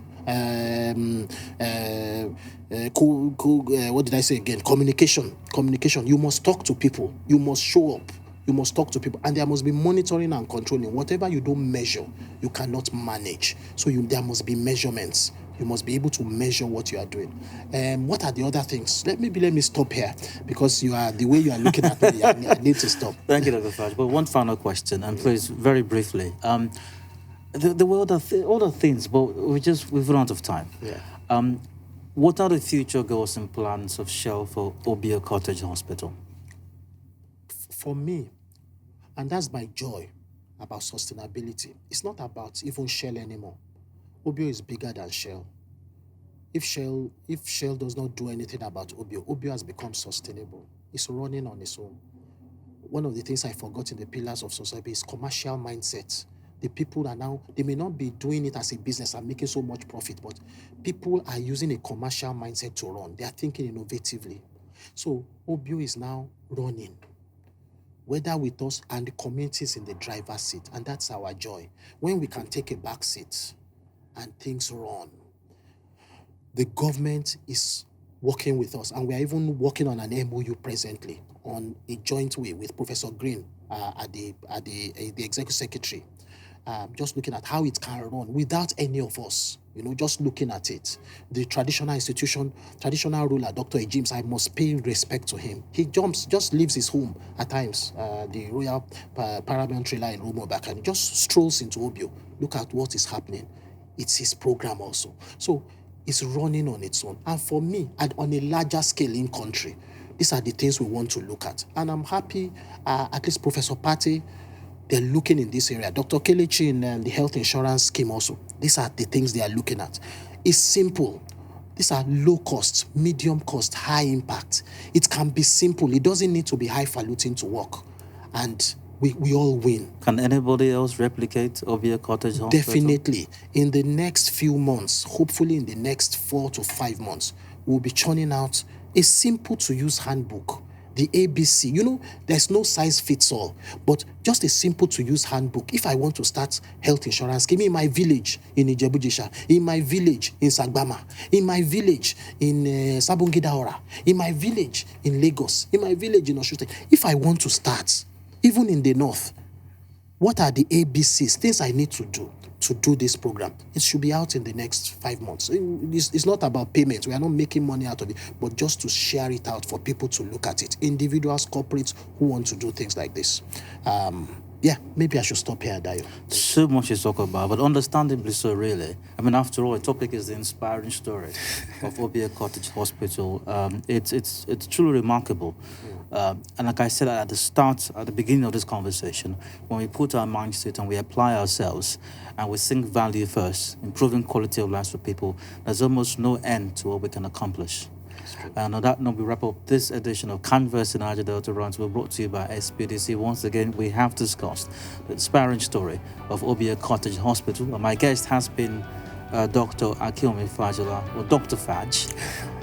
Speaker 2: what did I say again? Communication. You must talk to people. You must show up. You must talk to people. And there must be monitoring and controlling. Whatever you don't measure, you cannot manage. So there must be measurements. You must be able to measure what you are doing. What are the other things? Let me stop here, because the way you are looking at me, I need to stop.
Speaker 1: Thank you, Dr. Fudge. But one final question, and please, very briefly. There were other things, but we've run out of time.
Speaker 2: Yeah.
Speaker 1: What are the future goals and plans of Shell for Obio Cottage Hospital?
Speaker 2: For me, and that's my joy about sustainability, it's not about even Shell anymore. Obio is bigger than Shell. If Shell does not do anything about Obio has become sustainable. It's running on its own. One of the things I forgot in the pillars of society is commercial mindset. The people are now, they may not be doing it as a business and making so much profit, but people are using a commercial mindset to run. They are thinking innovatively. So Obio is now running, whether with us and the communities in the driver's seat. And that's our joy. When we can take a back seat and things run. The government is working with us, and we are even working on an MOU presently on a joint way with Professor Green at the executive secretary. Just looking at how it can run without any of us, just looking at it. The traditional ruler, Dr. Ejims, I must pay respect to him. He just leaves his home at times, the Royal Paramount Trailer in Rumo and just strolls into Obio. Look at what is happening. It's his program also. So it's running on its own. And for me, on a larger scale in country, these are the things we want to look at. And I'm happy, at least Professor Pate, they're looking in this area. Dr. Kelechi in the health insurance scheme also. These are the things they are looking at. It's simple. These are low cost, medium cost, high impact. It can be simple. It doesn't need to be highfalutin to work. And we all win.
Speaker 1: Can anybody else replicate Obio Cottage Hospital?
Speaker 2: Definitely. In the next few months, hopefully in the next 4 to 5 months, we'll be churning out a simple to use handbook. The ABC, there's no size fits all, but just a simple to use handbook. If I want to start health insurance scheme in my village in Ijebu-Jesha, in my village in Sagbama, in my village in Sabongidaora, in my village in Lagos, in my village in Osun State, if I want to start, even in the north, what are the ABCs, things I need to do this program? It should be out in the next 5 months. It's not about payment. We are not making money out of it, but just to share it out for people to look at it. Individuals, corporates who want to do things like this. Maybe I should stop here, Dayo.
Speaker 1: So much to talk about, but understandably so, really. I mean, after all, the topic is the inspiring story of Obio Cottage Hospital. It's truly remarkable. And like I said at the beginning of this conversation, when we put our minds to it and we apply ourselves and we think value first, improving quality of life for people, there's almost no end to what we can accomplish. And on that note, we wrap up this edition of Canvas in Niger-Delta Roundtable, brought to you by SPDC. Once again, we have discussed the inspiring story of Obio Cottage Hospital. And my guest has been Dr. Akiyomi Fajala, or Dr. Fudge.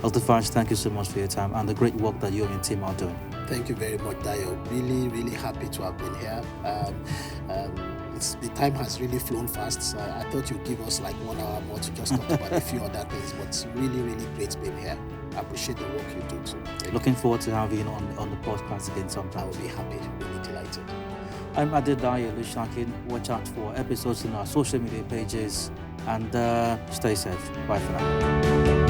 Speaker 1: Dr. Fudge, thank you so much for your time and the great work that you and your team are doing.
Speaker 2: Thank you very much, Dayo. Really, really happy to have been here. The time has really flown fast. So I thought you'd give us like 1 hour more to just talk about a few other things, but it's really, really great being here. I appreciate the work you do too.
Speaker 1: Looking forward to having you on the podcast again sometime.
Speaker 2: I will be happy, really delighted.
Speaker 1: I'm Adedayo Lushakin. Watch out for episodes in our social media pages and stay safe. Bye for now.